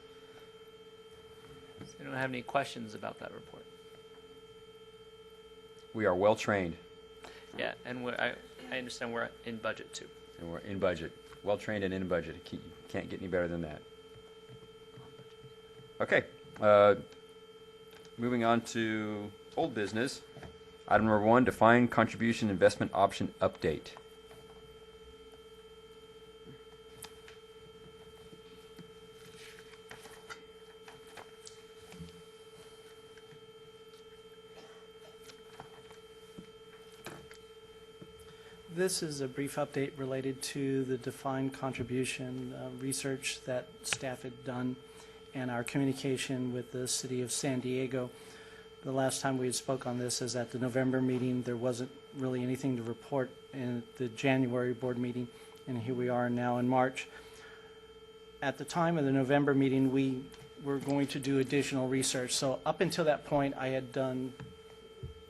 So I don't have any questions about that report. We are well trained, Yeah, and I understand we're in budget too. and we're in budget. Well trained and in budget. You can't get any better than that. Okay, moving on to old business. Item number 1, defined contribution investment option update. This is a brief update related to the defined contribution research that staff had done and our communication with the city of San Diego. The last time we had spoke on this is at the November meeting. There wasn't really anything to report in the January board meeting, and here we are now in March. At the time of the November meeting, we were going to do additional research. So up until that point, I had done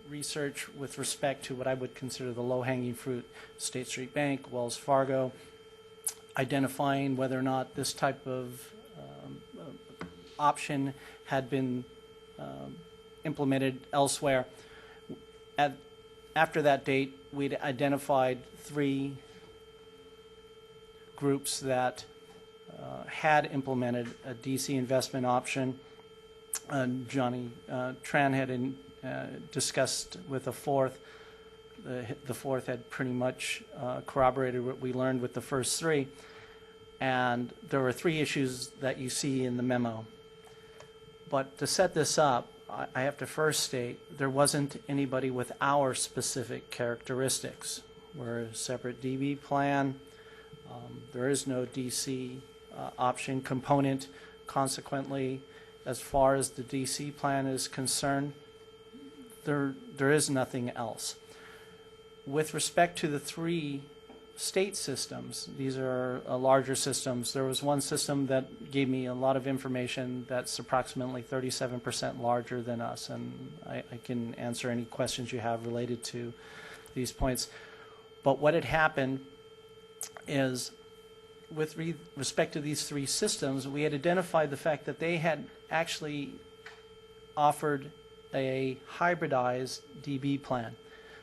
research with respect to what I would consider the low-hanging fruit, State Street Bank, Wells Fargo, identifying whether or not this type of option had been implemented elsewhere. After that date, we'd identified 3 groups that had implemented a DC investment option. Johnny Tran had discussed with a 4th. The 4th had pretty much corroborated what we learned with the first 3. And there were 3 issues that you see in the memo. But to set this up, I have to first state there wasn't anybody with our specific characteristics. We're a separate DB plan. There is no DC option component. Consequently, as far as the DC plan is concerned, there is nothing else. With respect to the 3 state systems, these are larger systems. There was one system that gave me a lot of information that's approximately 37% larger than us, and I can answer any questions you have related to these points. But what had happened is, with respect to these 3 systems, we had identified the fact that they had actually offered a hybridized DB plan.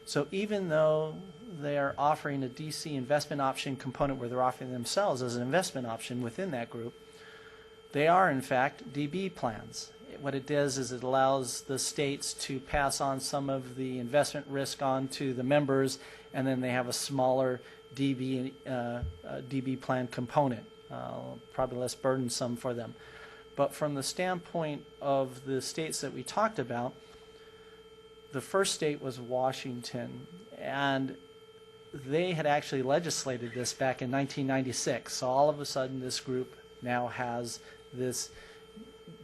So even though they're offering a DC investment option component where they're offering themselves as an investment option within that group. They are, in fact, DB plans. What it does is it allows the states to pass on some of the investment risk on to the members, and then they have a smaller DB plan component, probably less burdensome for them. But from the standpoint of the states that we talked about, the first state was Washington, and they had actually legislated this back in 1996. So all of a sudden this group now has this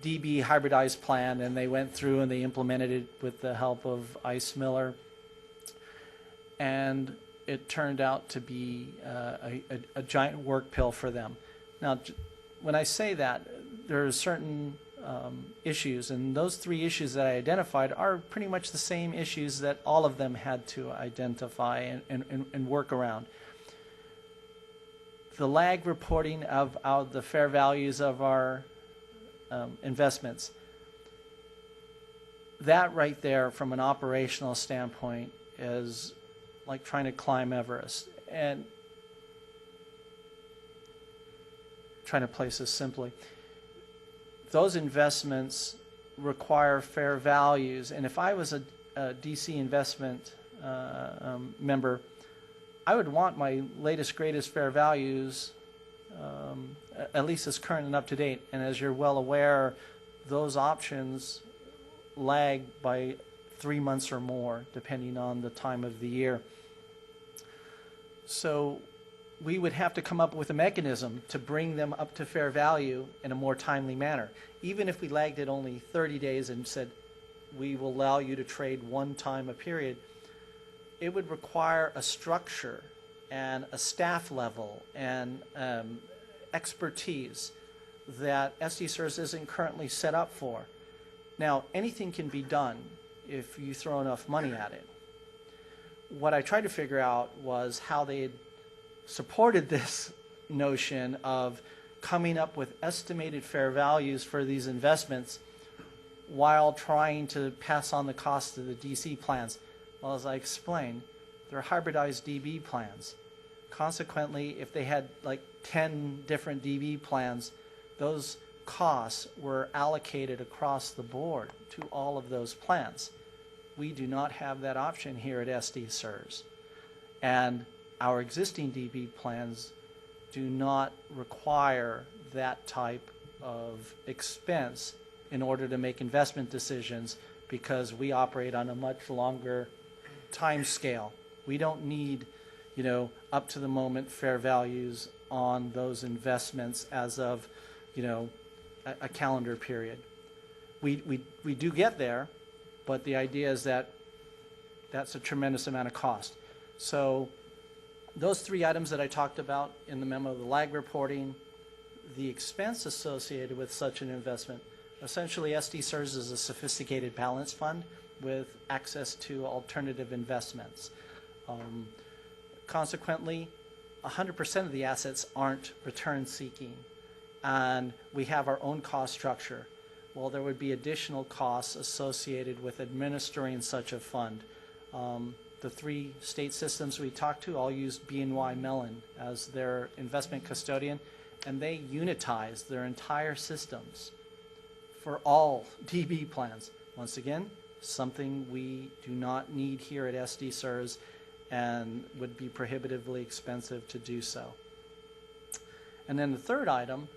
DB hybridized plan, and they went through and they implemented it with the help of Ice Miller, and it turned out to be a giant work pill for them. Now, when I say that, there are certain issues, and those three issues that I identified are pretty much the same issues that all of them had to identify and work around. The lag reporting of the fair values of our investments, that right there from an operational standpoint is like trying to climb Everest. And trying to place this simply, those investments require fair values, and if I was a DC investment member, I would want my latest, greatest fair values at least as current and up to date. And as you're well aware, those options lag by 3 months or more, depending on the time of the year. So we would have to come up with a mechanism to bring them up to fair value in a more timely manner. Even if we lagged it only 30 days and said, we will allow you to trade one time a period, it would require a structure and a staff level and expertise that SDCERS isn't currently set up for. Now, anything can be done if you throw enough money at it. What I tried to figure out was how they had supported this notion of coming up with estimated fair values for these investments while trying to pass on the cost of the DC plans. Well, as I explained, they're hybridized DB plans. Consequently, if they had like 10 different DB plans, those costs were allocated across the board to all of those plans. We do not have that option here at SDCERS. And our existing DB plans do not require that type of expense in order to make investment decisions, because we operate on a much longer time scale. We don't need, up to the moment fair values on those investments as of, a calendar period. We do get there, but the idea is that that's a tremendous amount of cost. So those three items that I talked about in the memo, the lag reporting, the expense associated with such an investment, essentially SDCERS is a sophisticated balance fund with access to alternative investments. Consequently, 100% of the assets aren't return seeking, and we have our own cost structure. Well, there would be additional costs associated with administering such a fund. The 3 state systems we talked to all use BNY Mellon as their investment custodian, and they unitize their entire systems for all DB plans. Once again, something we do not need here at SDCERS and would be prohibitively expensive to do so. And then the third item,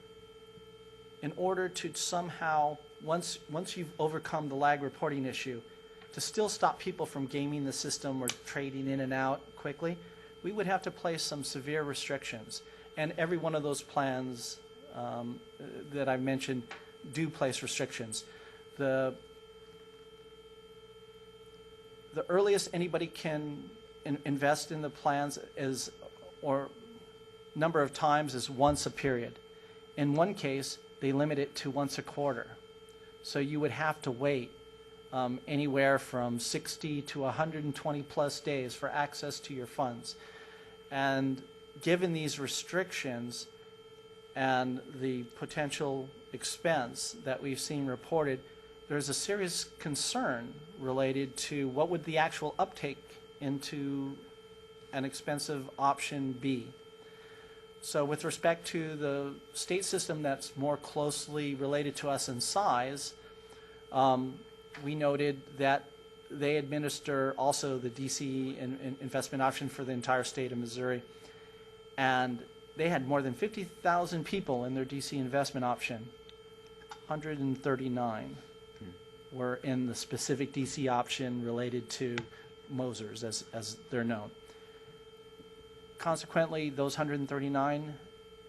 in order to somehow, once you've overcome the lag reporting issue, to still stop people from gaming the system or trading in and out quickly, we would have to place some severe restrictions. And every one of those plans that I mentioned do place restrictions. The earliest anybody can invest in the plans is, or number of times, is once a period. In one case, they limit it to once a quarter. So you would have to wait anywhere from 60 to 120 plus days for access to your funds. And given these restrictions and the potential expense that we've seen reported, there's a serious concern related to what would the actual uptake into and expensive option B. So with respect to the state system that's more closely related to us in size, we noted that they administer also the DCE investment option for the entire state of Missouri. And they had more than 50,000 people in their DC investment option. 139 were in the specific DC option related to Mosers, as they're known. Consequently, those 139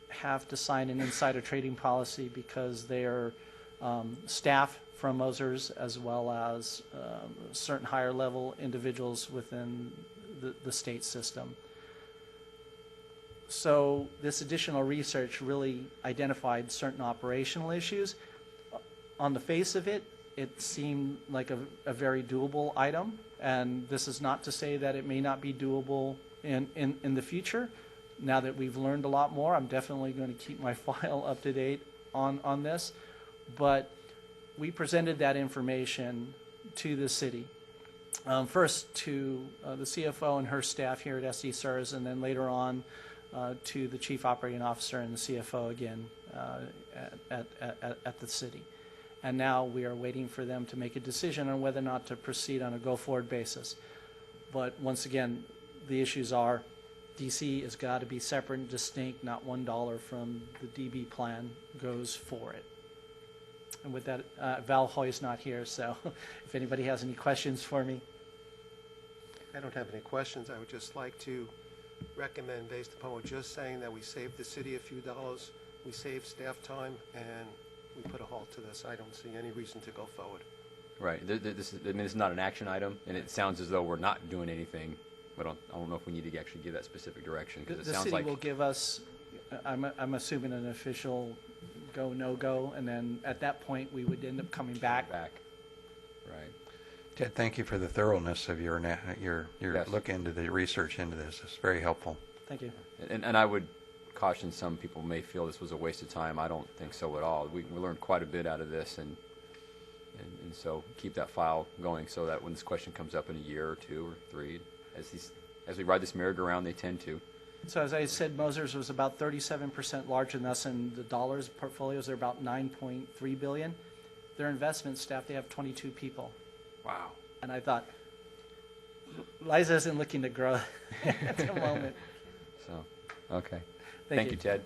have to sign an insider trading policy because they are staff from Mosers as well as certain higher level individuals within the state system. So this additional research really identified certain operational issues. On the face of it, it seemed like a very doable item, and this is not to say that it may not be doable in the future. Now that we've learned a lot more, I'm definitely going to keep my file up to date on this. But we presented that information to the city. First to the CFO and her staff here at SDCERS, and then later on to the Chief Operating Officer and the CFO again at the city. And now we are waiting for them to make a decision on whether or not to proceed on a go-forward basis. But once again, the issues are DC has got to be separate and distinct, not $1 from the DB plan goes for it. And with that, Val Hoy's not here, so if anybody has any questions for me. I don't have any questions. I would just like to recommend, based upon what you're saying, that we save the city a few dollars, we save staff time, and we put a halt to this. I don't see any reason to go forward. Right. This is not an action item, and it sounds as though we're not doing anything. But I don't know if we need to actually give that specific direction, because it sounds like... The city will give us, I'm assuming, an official go, no-go, and then at that point, we would end up coming back. Right. Ted, thank you for the thoroughness of your Yes. look into the research into this. It's very helpful. Thank you. And I would caution some people may feel this was a waste of time. I don't think so at all. We learned quite a bit out of this, and so keep that file going so that when this question comes up in a year or two or three, as we ride this merry-go-round, they tend to. So as I said, Mosers was about 37% larger than us, and the dollars portfolios are about $9.3 billion. Their investment staff, they have 22 people. Wow. And I thought, Liza isn't looking to grow at the moment. So, okay. Thank you, Ted.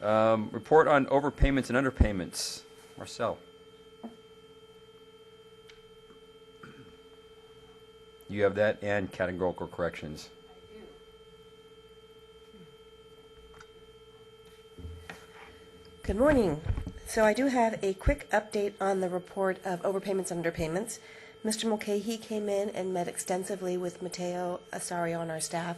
Report on overpayments and underpayments. Marcel. You have that and categorical corrections. Good morning. So I do have a quick update on the report of overpayments and underpayments. Mr. Mulcahy came in and met extensively with Mateo Asario on our staff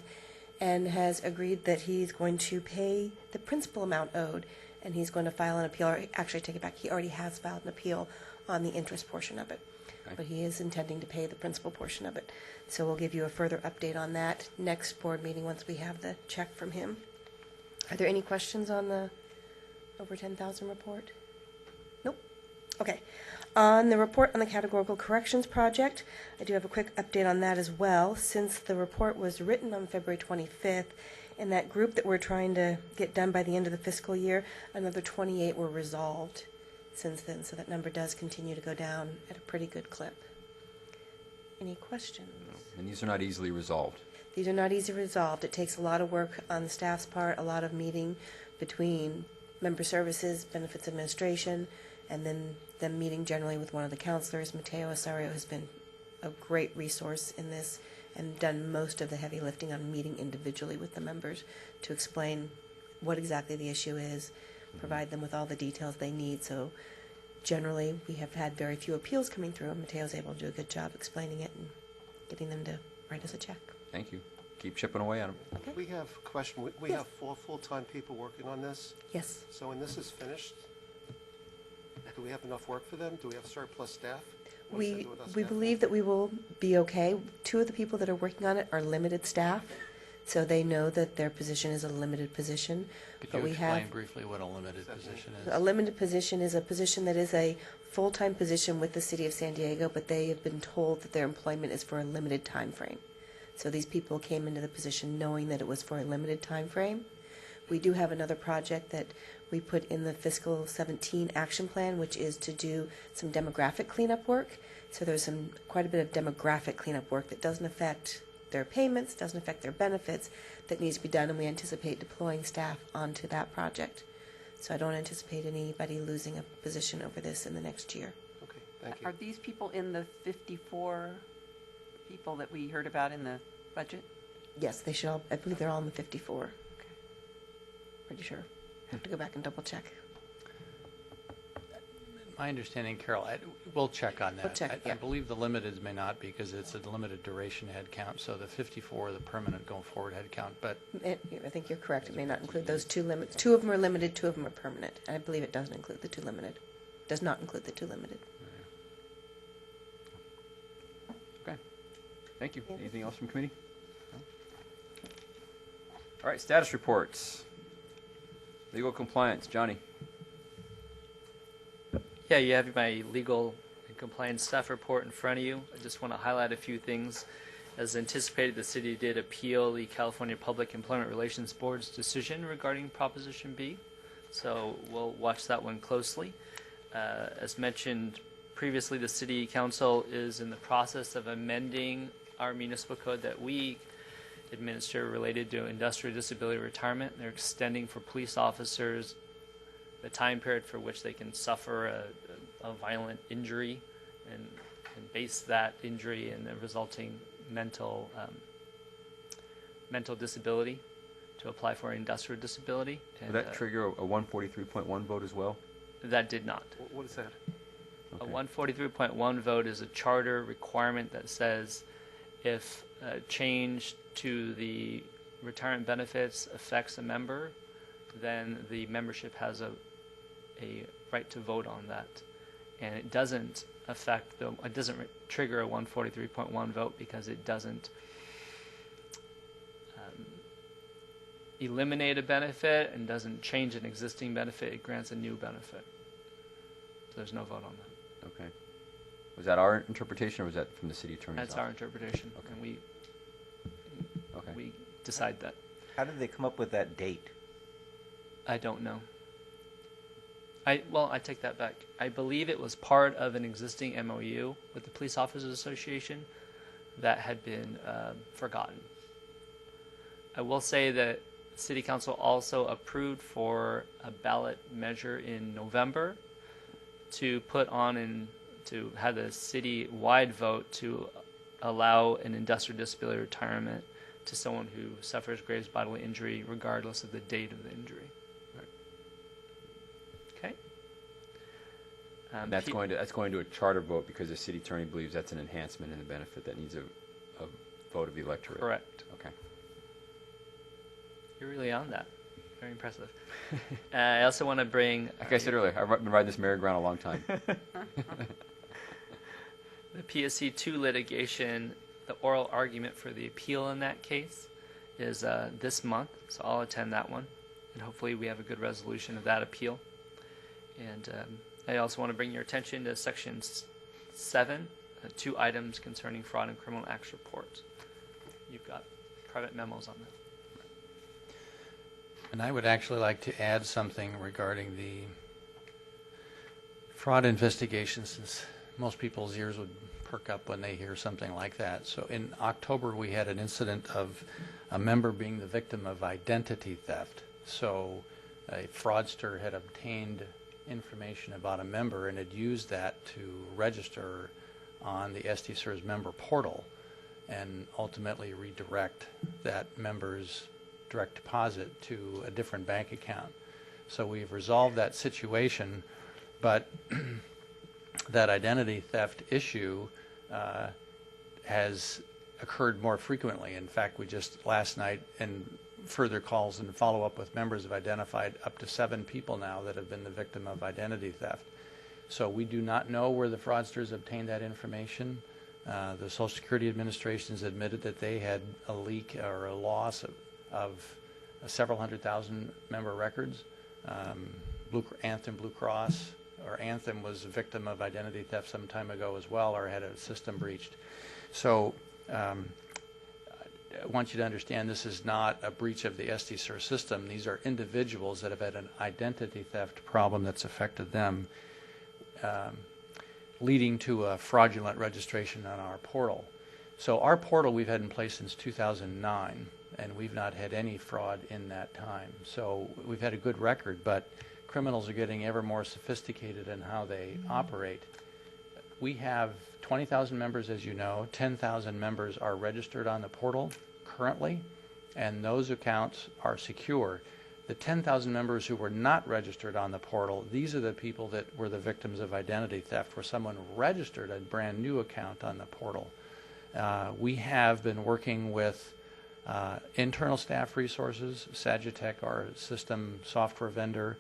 and has agreed that he's going to pay the principal amount owed, and he's going to file an appeal, or actually take it back, he already has filed an appeal on the interest portion of it. Okay. But he is intending to pay the principal portion of it. So we'll give you a further update on that next board meeting once we have the check from him. Are there any questions on the over 10,000 report? Nope. Okay. On the report on the Categorical Corrections Project, I do have a quick update on that as well. Since the report was written on February 25th, in that group that we're trying to get done by the end of the fiscal year, another 28 were resolved since then, so that number does continue to go down at a pretty good clip. Any questions? No. And these are not easily resolved. These are not easily resolved. It takes a lot of work on the staff's part, a lot of meeting between member services, benefits administration, and then them meeting generally with one of the counselors. Mateo Asario has been a great resource in this and done most of the heavy lifting on meeting individually with the members to explain what exactly the issue is, provide them with all the details they need. So generally, we have had very few appeals coming through, and Mateo's able to do a good job explaining it and getting them to write us a check. Thank you. Keep chipping away at them. Okay. We have a question. We Yes. have 4 full-time people working on this. Yes. So when this is finished, do we have enough work for them? Do we have surplus staff? What does that We do with our we staff? believe that we will be okay. 2 of the people that are working on it are limited staff, so they know that their position is a limited position. Could But you we explain have briefly what a limited position is? a limited position is a position that is a full-time position with the City of San Diego, but they have been told that their employment is for a limited time frame. So these people came into the position knowing that it was for a limited time frame. We do have another project that we put in the fiscal 17 action plan, which is to do some demographic cleanup work. So there's quite a bit of demographic cleanup work that doesn't affect their payments, doesn't affect their benefits, that needs to be done, and we anticipate deploying staff onto that project. So I don't anticipate anybody losing a position over this in the next year. Okay, thank you. Are these people in the 54 people that we heard about in the budget? Yes, they should all, I believe they're all in the 54. Okay. Pretty sure. I have to go back and double check. My understanding, Carol, we'll check on that. We'll check, I yeah. believe the limited may not be because it's a limited duration head count, so the 54 the permanent going forward head count, but I think you're correct. It may not include those two limits. 2 of them are limited, 2 of them are permanent. And I believe it doesn't include the 2 limited. Does not include the 2 limited. Okay. Thank you. Anything else from committee? No? All right, status reports. Legal compliance, Johnny. Yeah, you have my legal and compliance staff report in front of you. I just want to highlight a few things. As anticipated, the city did appeal the California Public Employment Relations Board's decision regarding Proposition B, so we'll watch that one closely. As mentioned previously, the City Council is in the process of amending our municipal code that we administer related to industrial disability retirement. They're extending for police officers the time period for which they can suffer a violent injury and base that injury in the resulting mental disability to apply for industrial disability. Would that trigger a 143.1 vote as well? That did not. What is that? A 143.1 vote is a charter requirement that says if a change to the retirement benefits affects a member, then the membership has a right to vote on that. And it doesn't trigger a 143.1 vote because it doesn't eliminate a benefit and doesn't change an existing benefit. It grants a new benefit. So there's no vote on that. Okay. Was that our interpretation or was that from the city attorney's That's office? our interpretation. Okay. And Okay. we decide that. How did they come up with that date? I don't know. I take that back. I believe it was part of an existing MOU with the Police Officers Association that had been forgotten. I will say that City Council also approved for a ballot measure in November to put on and to have a city-wide vote to allow an industrial disability retirement to someone who suffers grave bodily injury regardless of the date of the injury. Okay. That's going to a charter vote because the city attorney believes that's an enhancement in the benefit that needs a vote of the electorate. Correct. Okay. You're really on that. Very impressive. I also want to bring... Like I said earlier, I've been riding this merry-go-round a long time. The PSC 2 litigation, the oral argument for the appeal in that case is this month, so I'll attend that one. And hopefully we have a good resolution of that appeal. And I also want to bring your attention to Section 7, 2 items concerning fraud and criminal acts reports. You've got private memos on that. And I would actually like to add something regarding the fraud investigation, since most people's ears would perk up when they hear something like that. So in October, we had an incident of a member being the victim of identity theft. So a fraudster had obtained information about a member and had used that to register on the SDCERS member portal and ultimately redirect that member's direct deposit to a different bank account. So we've resolved that situation, but that identity theft issue has occurred more frequently. In fact, we just last night in further calls and follow-up with members have identified up to 7 people now that have been the victim of identity theft. So we do not know where the fraudsters obtained that information. The Social Security Administration has admitted that they had a leak or a loss of several 100,000 member records. Anthem Blue Cross, or Anthem, was a victim of identity theft some time ago as well, or had a system breached. So want you to understand this is not a breach of the SDCERS system. These are individuals that have had an identity theft problem that's affected them, leading to a fraudulent registration on our portal. So our portal we've had in place since 2009, and we've not had any fraud in that time. So we've had a good record, but criminals are getting ever more sophisticated in how they operate. We have 20,000 members, as you know. 10,000 members are registered on the portal currently, and those accounts are secure. The 10,000 members who were not registered on the portal, these are the people that were the victims of identity theft, where someone registered a brand new account on the portal. We have been working with internal staff resources, Sagitech, our system software vendor.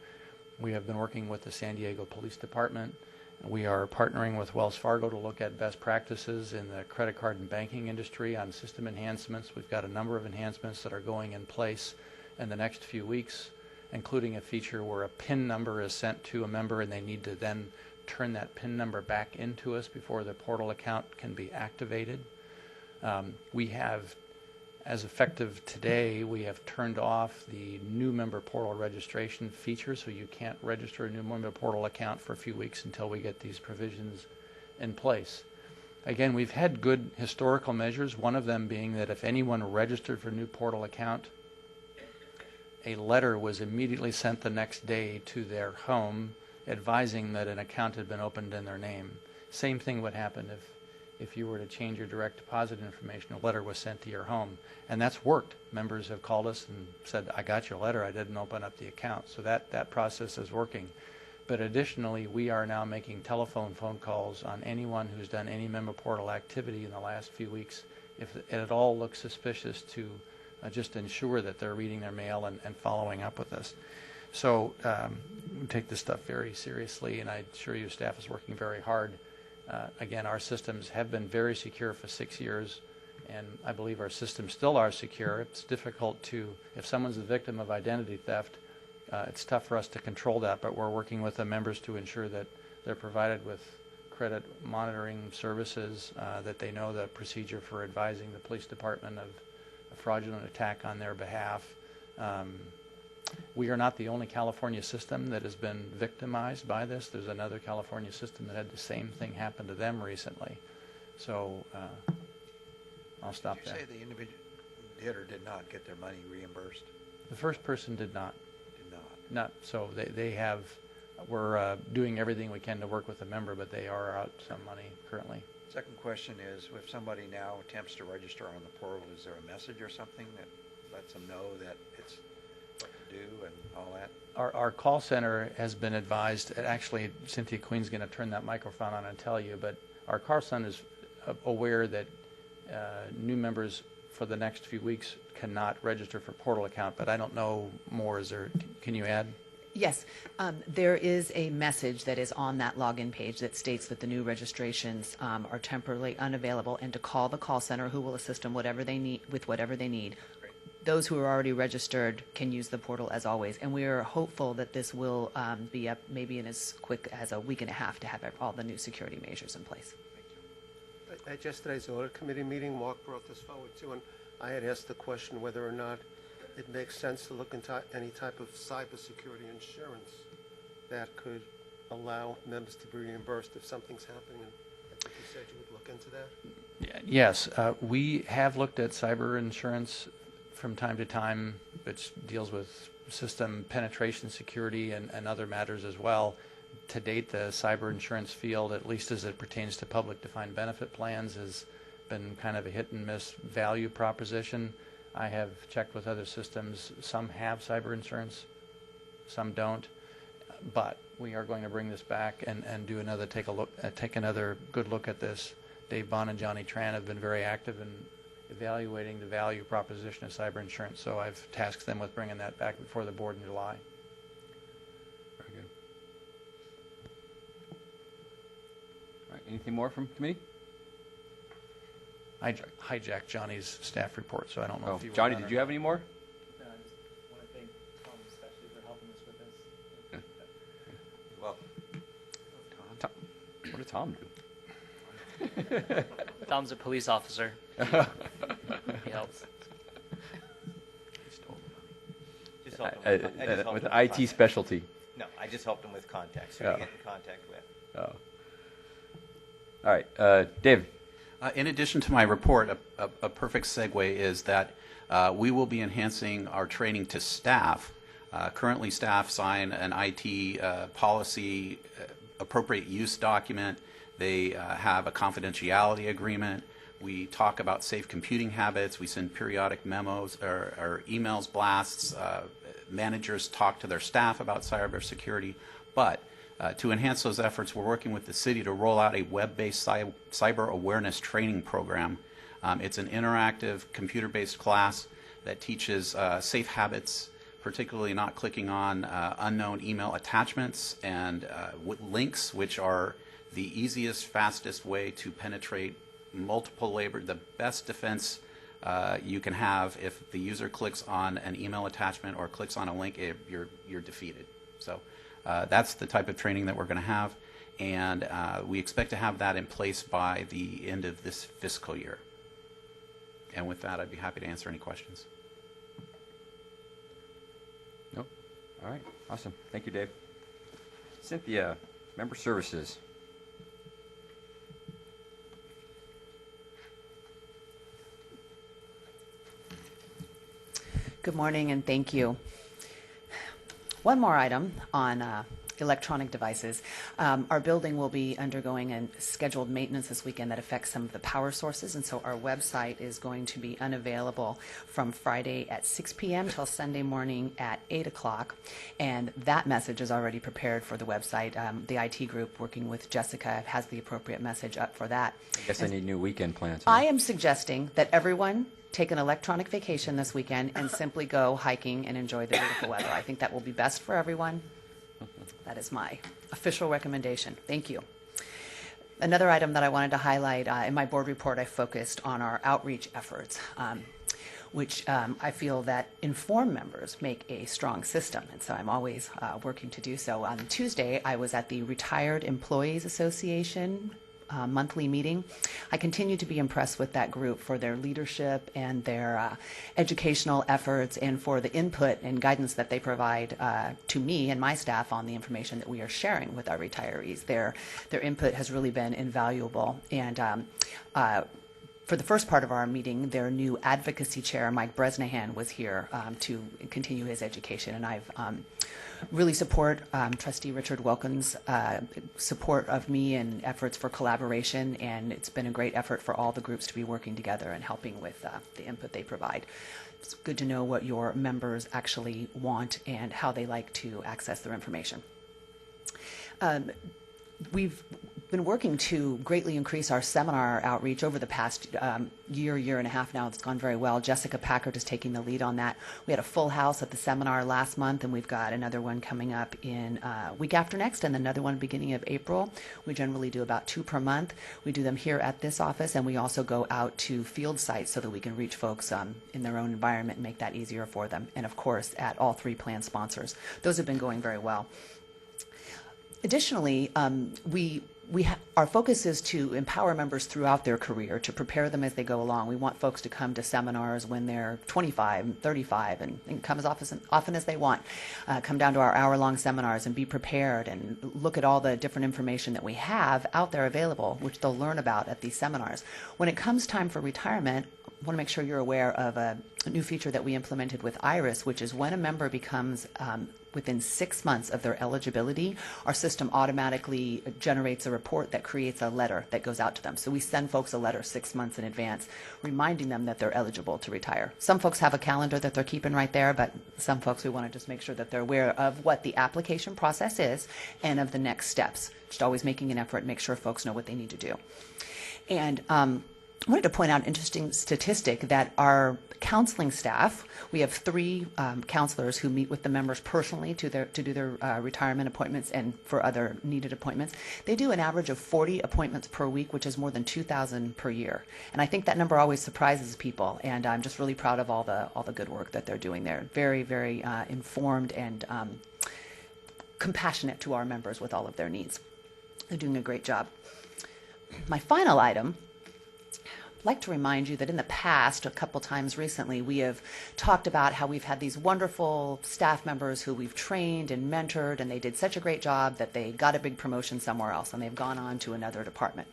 We have been working with the San Diego Police Department. We are partnering with Wells Fargo to look at best practices in the credit card and banking industry on system enhancements. We've got a number of enhancements that are going in place in the next few weeks, including a feature where a PIN number is sent to a member and they need to then turn that PIN number back into us before the portal account can be activated. We have, as effective today, we have turned off the new member portal registration feature, so you can't register a new member portal account for a few weeks until we get these provisions in place. Again, we've had good historical measures, one of them being that if anyone registered for a new portal account, a letter was immediately sent the next day to their home advising that an account had been opened in their name. Same thing would happen if you were to change your direct deposit information. A letter was sent to your home, and that's worked. Members have called us and said, I got your letter, I didn't open up the account. So that process is working. But additionally, we are now making telephone phone calls on anyone who's done any member portal activity in the last few weeks. If it at all looks suspicious, to just ensure that they're reading their mail and following up with us. So we take this stuff very seriously, and I assure you staff is working very hard. Again, our systems have been very secure for 6 years, and I believe our systems still are secure. It's difficult to, if someone's a victim of identity theft, it's tough for us to control that, but we're working with the members to ensure that they're provided with credit monitoring services, that they know the procedure for advising the police department of a fraudulent attack on their behalf. We are not the only California system that has been victimized by this. There's another California system that had the same thing happen to them recently. So I'll stop there. Did you say the individual did or did not get their money reimbursed? The first person did not. Did not. Not. So they have, we're doing everything we can to work with the member, but they are out some money currently. Second question is, if somebody now attempts to register on the portal, is there a message or something that lets them know that it's what to do and all that? Our call center has been advised, actually Cynthia Queen's going to turn that microphone on and tell you, but our call center is aware that new members for the next few weeks cannot register for portal account, but I don't know more. Is there, can you add? Yes, there is a message that is on that login page that states that the new registrations are temporarily unavailable, and to call the call center, who will assist them whatever they need with whatever they need. Those who are already registered can use the portal as always, and we are hopeful that this will be up maybe in as quick as a week and a half to have all the new security measures in place. At yesterday's audit committee meeting, Mark brought this forward too, and I had asked the question whether or not it makes sense to look into any type of cybersecurity insurance that could allow members to be reimbursed if something's happening. And I think you said you would look into that. Yes, we have looked at cyber insurance from time to time, which deals with system penetration security and other matters as well. To date, the cyber insurance field, at least as it pertains to public defined benefit plans, has been kind of a hit and miss value proposition. I have checked with other systems. Some have cyber insurance, some don't. But we are going to bring this back and do another take another good look at this. Dave Bond and Johnny Tran have been very active in evaluating the value proposition of cyber insurance. So I've tasked them with bringing that back before the board in July. Very good. All right. Anything more from committee? I hijacked Johnny's staff report, so I don't know if you were Johnny, done did or you have not. any more? No, I just want to thank Tom especially for helping us with this. Well, Tom. What did Tom do? Tom's a police officer. He helps. helped him with with an IT contact. specialty. No, I just helped him with contacts, who Yeah. to get in contact with. Oh. All right, David. In addition to my report, a perfect segue is that we will be enhancing our training to staff. Currently, staff sign an IT policy appropriate use document. They have a confidentiality agreement. We talk about safe computing habits. We send periodic memos or emails, blasts. Managers talk to their staff about cybersecurity. But to enhance those efforts, we're working with the city to roll out a web-based cyber awareness training program. It's an interactive, computer-based class that teaches safe habits, particularly not clicking on unknown email attachments and links, which are the easiest, fastest way to penetrate multiple the best defense you can have. If the user clicks on an email attachment or clicks on a link, you're defeated. So that's the type of training that we're going to have, and we expect to have that in place by the end of this fiscal year. And with that, I'd be happy to answer any questions. Nope. All right. Awesome. Thank you, Dave. Cynthia, Member Services. Good morning and thank you. One more item on electronic devices. Our building will be undergoing a scheduled maintenance this weekend that affects some of the power sources, and so our website is going to be unavailable from Friday at 6 p.m. till Sunday morning at 8 o'clock. And that message is already prepared for the website. The IT group working with Jessica has the appropriate message up for that. I guess I need new weekend plans. I am suggesting that everyone take an electronic vacation this weekend and simply go hiking and enjoy the beautiful weather. I think that will be best for everyone. That is my official recommendation. Thank you. Another item that I wanted to highlight, in my board report, I focused on our outreach efforts, which I feel that informed members make a strong system, and so I'm always working to do so. On Tuesday, I was at the Retired Employees Association monthly meeting. I continue to be impressed with that group for their leadership and their educational efforts and for the input and guidance that they provide to me and my staff on the information that we are sharing with our retirees. Their input has really been invaluable. And for the first part of our meeting, their new advocacy chair, Mike Bresnahan, was here to continue his education, and I've really support Trustee Richard Wilkins' support of me and efforts for collaboration, and it's been a great effort for all the groups to be working together and helping with the input they provide. It's good to know what your members actually want and how they like to access their information. We've been working to greatly increase our seminar outreach over the past year and a half now. It's gone very well. Jessica Packard is taking the lead on that. We had a full house at the seminar last month, and we've got another one coming up in week after next, and another one beginning of April. We generally do about 2 per month. We do them here at this office, and we also go out to field sites so that we can reach folks in their own environment and make that easier for them. And of course, at all 3 plan sponsors. Those have been going very well. Additionally, our focus is to empower members throughout their career, to prepare them as they go along. We want folks to come to seminars when they're 25 and 35 and come as often as they want. Come down to our hour-long seminars and be prepared and look at all the different information that we have out there available, which they'll learn about at these seminars. When it comes time for retirement, I want to make sure you're aware of a new feature that we implemented with IRIS, which is when a member becomes within 6 months of their eligibility, our system automatically generates a report that creates a letter that goes out to them. So we send folks a letter 6 months in advance, reminding them that they're eligible to retire. Some folks have a calendar that they're keeping right there, but some folks, we want to just make sure that they're aware of what the application process is and of the next steps. Just always making an effort to make sure folks know what they need to do. And I wanted to point out an interesting statistic that our counseling staff, we have 3 counselors who meet with the members personally to do their retirement appointments and for other needed appointments. They do an average of 40 appointments per week, which is more than 2,000 per year. And I think that number always surprises people, and I'm just really proud of all the good work that they're doing there. Very, very informed and compassionate to our members with all of their needs. They're doing a great job. My final item, like to remind you that in the past, a couple times recently, we have talked about how we've had these wonderful staff members who we've trained and mentored, and they did such a great job that they got a big promotion somewhere else, and they've gone on to another department.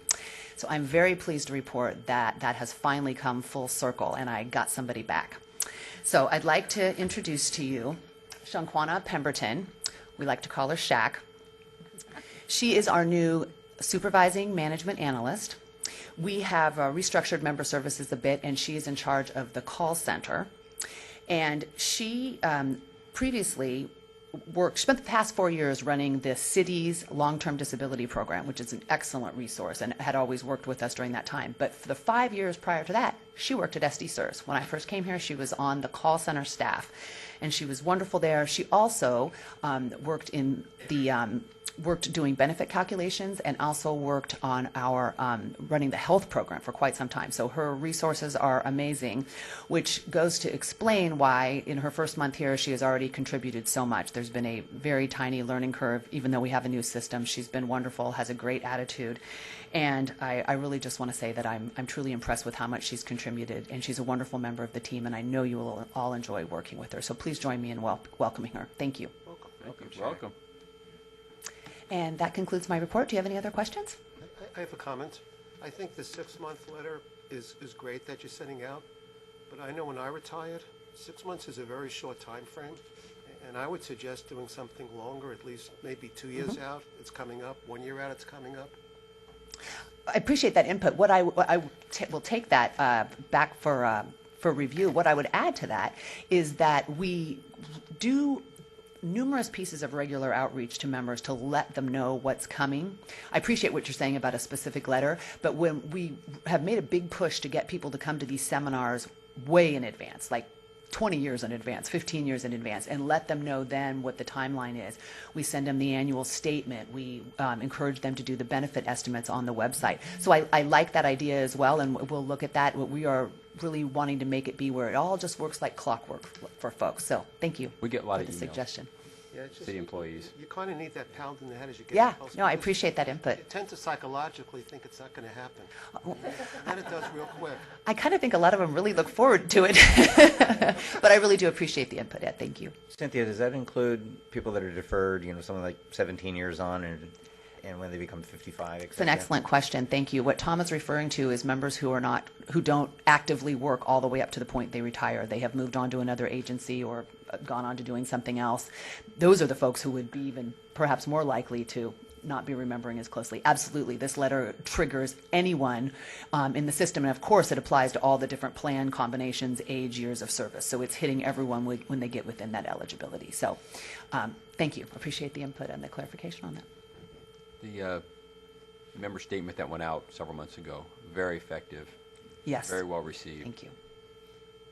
So I'm very pleased to report that that has finally come full circle, and I got somebody back. So I'd like to introduce to you Shankwana Pemberton. We like to call her Shaq. She is our new supervising management analyst. We have restructured member services a bit, and she is in charge of the call center. And she previously spent the past 4 years running the city's long-term disability program, which is an excellent resource, and had always worked with us during that time. But for the 5 years prior to that, she worked at SDCERS. When I first came here, she was on the call center staff, and she was wonderful there. She also worked in the worked doing benefit calculations, and also worked on our running the health program for quite some time. So her resources are amazing, which goes to explain why in her first month here she has already contributed so much. There's been a very tiny learning curve, even though we have a new system. She's been wonderful, has a great attitude, and I really just want to say that I'm truly impressed with how much she's contributed, and she's a wonderful member of the team, and I know you will all enjoy working with her. So please join me in welcoming her. Thank you. Welcome. And that concludes my report. Do you have any other questions? I have a comment. I think the 6-month letter is great that you're sending out, but I know when I retired, 6 months is a very short time frame, and I would suggest doing something longer, at least maybe 2 years out, it's coming up, 1 year out, it's coming up. I appreciate that input. What I will take that back for review. What I would add to that is that we do numerous pieces of regular outreach to members to let them know what's coming. I appreciate what you're saying about a specific letter, but when we have made a big push to get people to come to these seminars way in advance, like 20 years in advance, 15 years in advance, and let them know then what the timeline is. We send them the annual statement. We encourage them to do the benefit estimates on the website. So I like that idea as well, and we'll look at that. We are really wanting to make it be where it all just works like clockwork for folks. So thank you. We get a lot for of the emails. suggestion. Yeah, it's just, City employees. You kind of need that pound in the head as you get Yeah, closer. no, I appreciate that input. You tend to psychologically think it's not going to happen. And then it does real quick. I kind of think a lot of them really look forward to it, but I really do appreciate the input, Ed. Thank you. Cynthia, does that include people that are deferred, something like 17 years on and when they become 55, It's an excellent question. Thank you. What Tom is referring to is members who don't actively work all the way up to the point they retire. They have moved on to another agency or gone on to doing something else. Those are the folks who would be even perhaps more likely to not be remembering as closely. Absolutely. This letter triggers anyone in the system. And of course, it applies to all the different plan combinations, age, years of service. So it's hitting everyone when they get within that eligibility. So thank you. Appreciate the input and the clarification on that. The member statement that went out several months ago, very effective. Yes. Very well received. Thank you.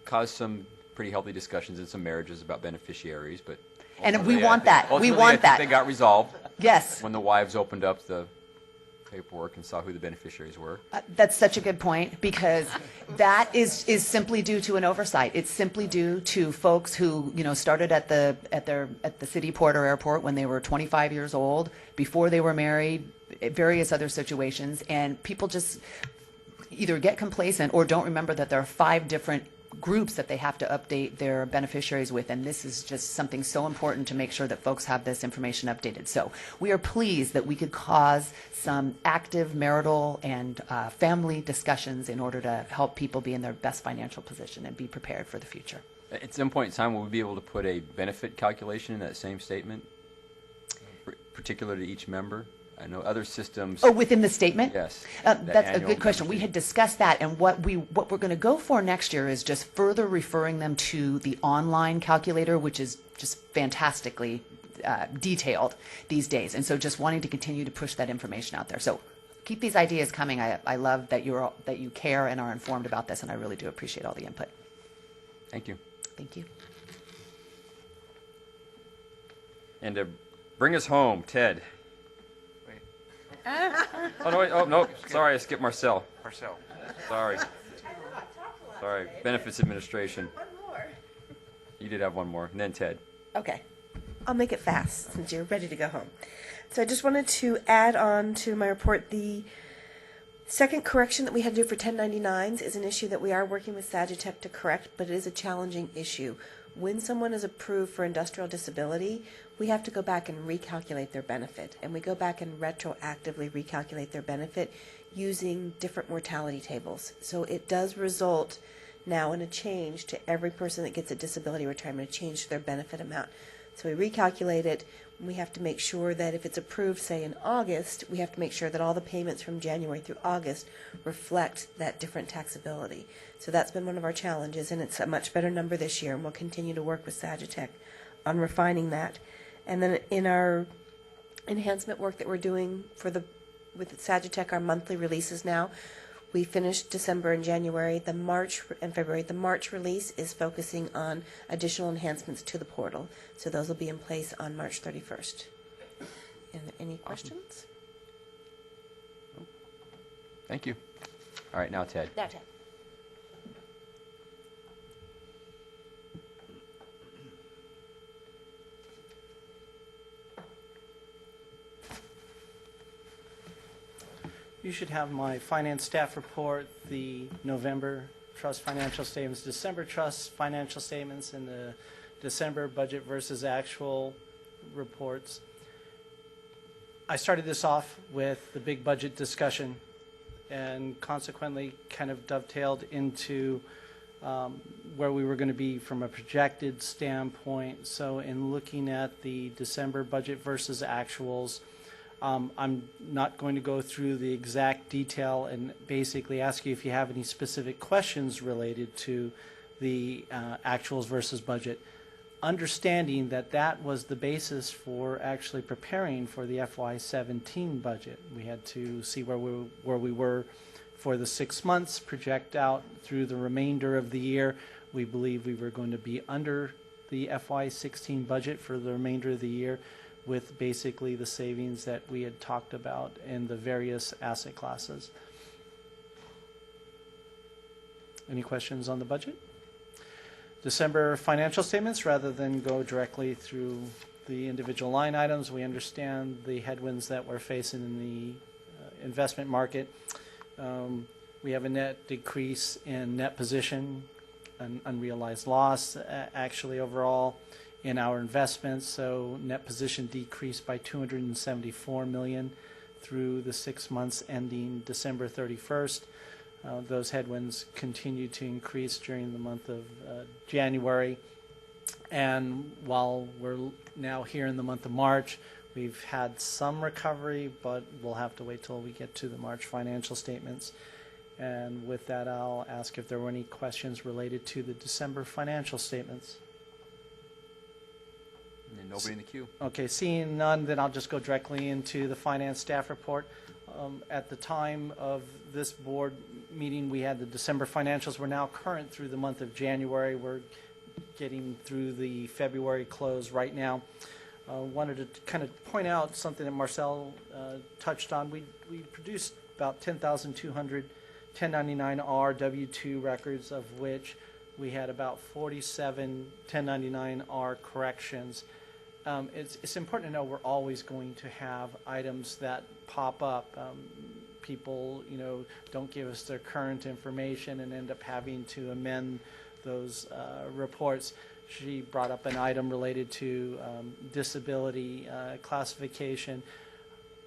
Caused some pretty healthy discussions in some marriages about beneficiaries, but And we want that. We ultimately, want I think that. they got resolved. Yes. When the wives opened up the paperwork and saw who the beneficiaries were. That's such a good point, because that is simply due to an oversight. It's simply due to folks who started at the city port or airport when they were 25 years old, before they were married, various other situations, and people just either get complacent or don't remember that there are 5 different groups that they have to update their beneficiaries with, and this is just something so important to make sure that folks have this information updated. So we are pleased that we could cause some active marital and family discussions in order to help people be in their best financial position and be prepared for the future. At some point in time, will we be able to put a benefit calculation in that same statement, particular to each member? I know other systems. Oh, within the statement? Yes. That's a good question. We had discussed that, and what we're going to go for next year is just further referring them to the online calculator, which is just fantastically detailed these days. And so just wanting to continue to push that information out there. So keep these ideas coming. I love that you care and are informed about this, and I really do appreciate all the input. Thank you. Thank you. And to bring us home, Ted. Oh, no, wait. Oh, no. Sorry, I skipped Marcel. Sorry. Benefits Administration. One more. You did have one more. And then Ted. Okay. I'll make it fast since you're ready to go home. So I just wanted to add on to my report the Second correction that we had to do for 1099s is an issue that we are working with Sagitech to correct, but it is a challenging issue. When someone is approved for industrial disability, we have to go back and recalculate their benefit, and we go back and retroactively recalculate their benefit using different mortality tables. So it does result now in a change to every person that gets a disability retirement, a change to their benefit amount. So we recalculate it. We have to make sure that if it's approved, say in August, we have to make sure that all the payments from January through August reflect that different taxability. So that's been one of our challenges, and it's a much better number this year, and we'll continue to work with Sagitech on refining that. And then in our enhancement work that we're doing with Sagitech, our monthly releases now, we finished December and January. The March and February, the March release is focusing on additional enhancements to the portal. So those will be in place on March 31st. Any questions? Thank you. All right, now Ted. Now, Ted. You should have my finance staff report, the November trust financial statements, December trust financial statements, and the December budget versus actual reports. I started this off with the big budget discussion and consequently kind of dovetailed into where we were going to be from a projected standpoint. So in looking at the December budget versus actuals, I'm not going to go through the exact detail and basically ask you if you have any specific questions related to the actuals versus budget. Understanding that that was the basis for actually preparing for the FY17 budget. We had to see where we were for the 6 months, project out through the remainder of the year. We believe we were going to be under the FY16 budget for the remainder of the year, with basically the savings that we had talked about in the various asset classes. Any questions on the budget? December financial statements, rather than go directly through the individual line items, we understand the headwinds that we're facing in the investment market. We have a net decrease in net position, an unrealized loss actually overall in our investments, so net position decreased by $274 million through the 6 months ending December 31st. Those headwinds continue to increase during the month of January, and while we're now here in the month of March, we've had some recovery, but we'll have to wait till we get to the March financial statements. And with that, I'll ask if there were any questions related to the December financial statements. And nobody in the queue. Okay, seeing none, then I'll just go directly into the finance staff report. At the time of this board meeting, we had the December financials. We're now current through the month of January. We're getting through the February close right now. Wanted to kind of point out something that Marcel touched on. We produced about 10,200 1099-R W-2 records, of which we had about 47 1099-R corrections. It's important to know we're always going to have items that pop up. People, don't give us their current information and end up having to amend those reports. She brought up an item related to disability classification.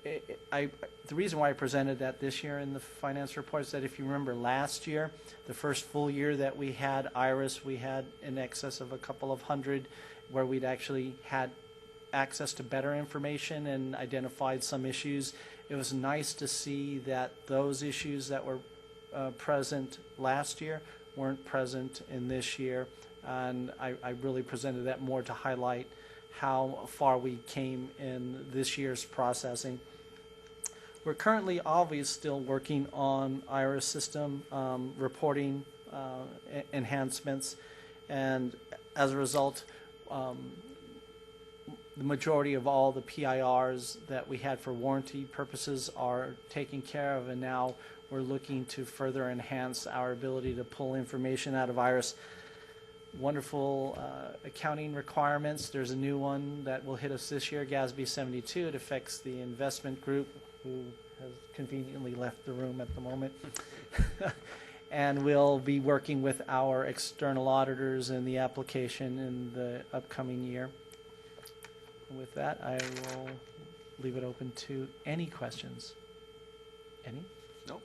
The reason why I presented that this year in the finance report is that if you remember last year, the first full year that we had IRIS, we had in excess of a couple of hundred where we'd actually had access to better information and identified some issues. It was nice to see that those issues that were present last year weren't present in this year, and I really presented that more to highlight how far we came in this year's processing. We're currently always still working on IRIS system reporting enhancements, and as a result, the majority of all the PIRs that we had for warranty purposes are taken care of, and now we're looking to further enhance our ability to pull information out of IRIS. Wonderful accounting requirements. There's a new one that will hit us this year, GASB 72. It affects the investment group who has conveniently left the room at the moment. And we'll be working with our external auditors in the application in the upcoming year. With that, I will leave it open to any questions. Any? Nope.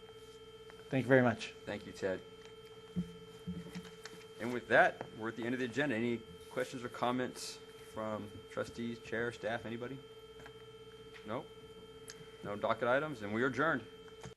Thank you very much. Thank you, Ted. And with that, we're at the end of the agenda. Any questions or comments from trustees, chair, staff, anybody? No? No docket items, and we are adjourned.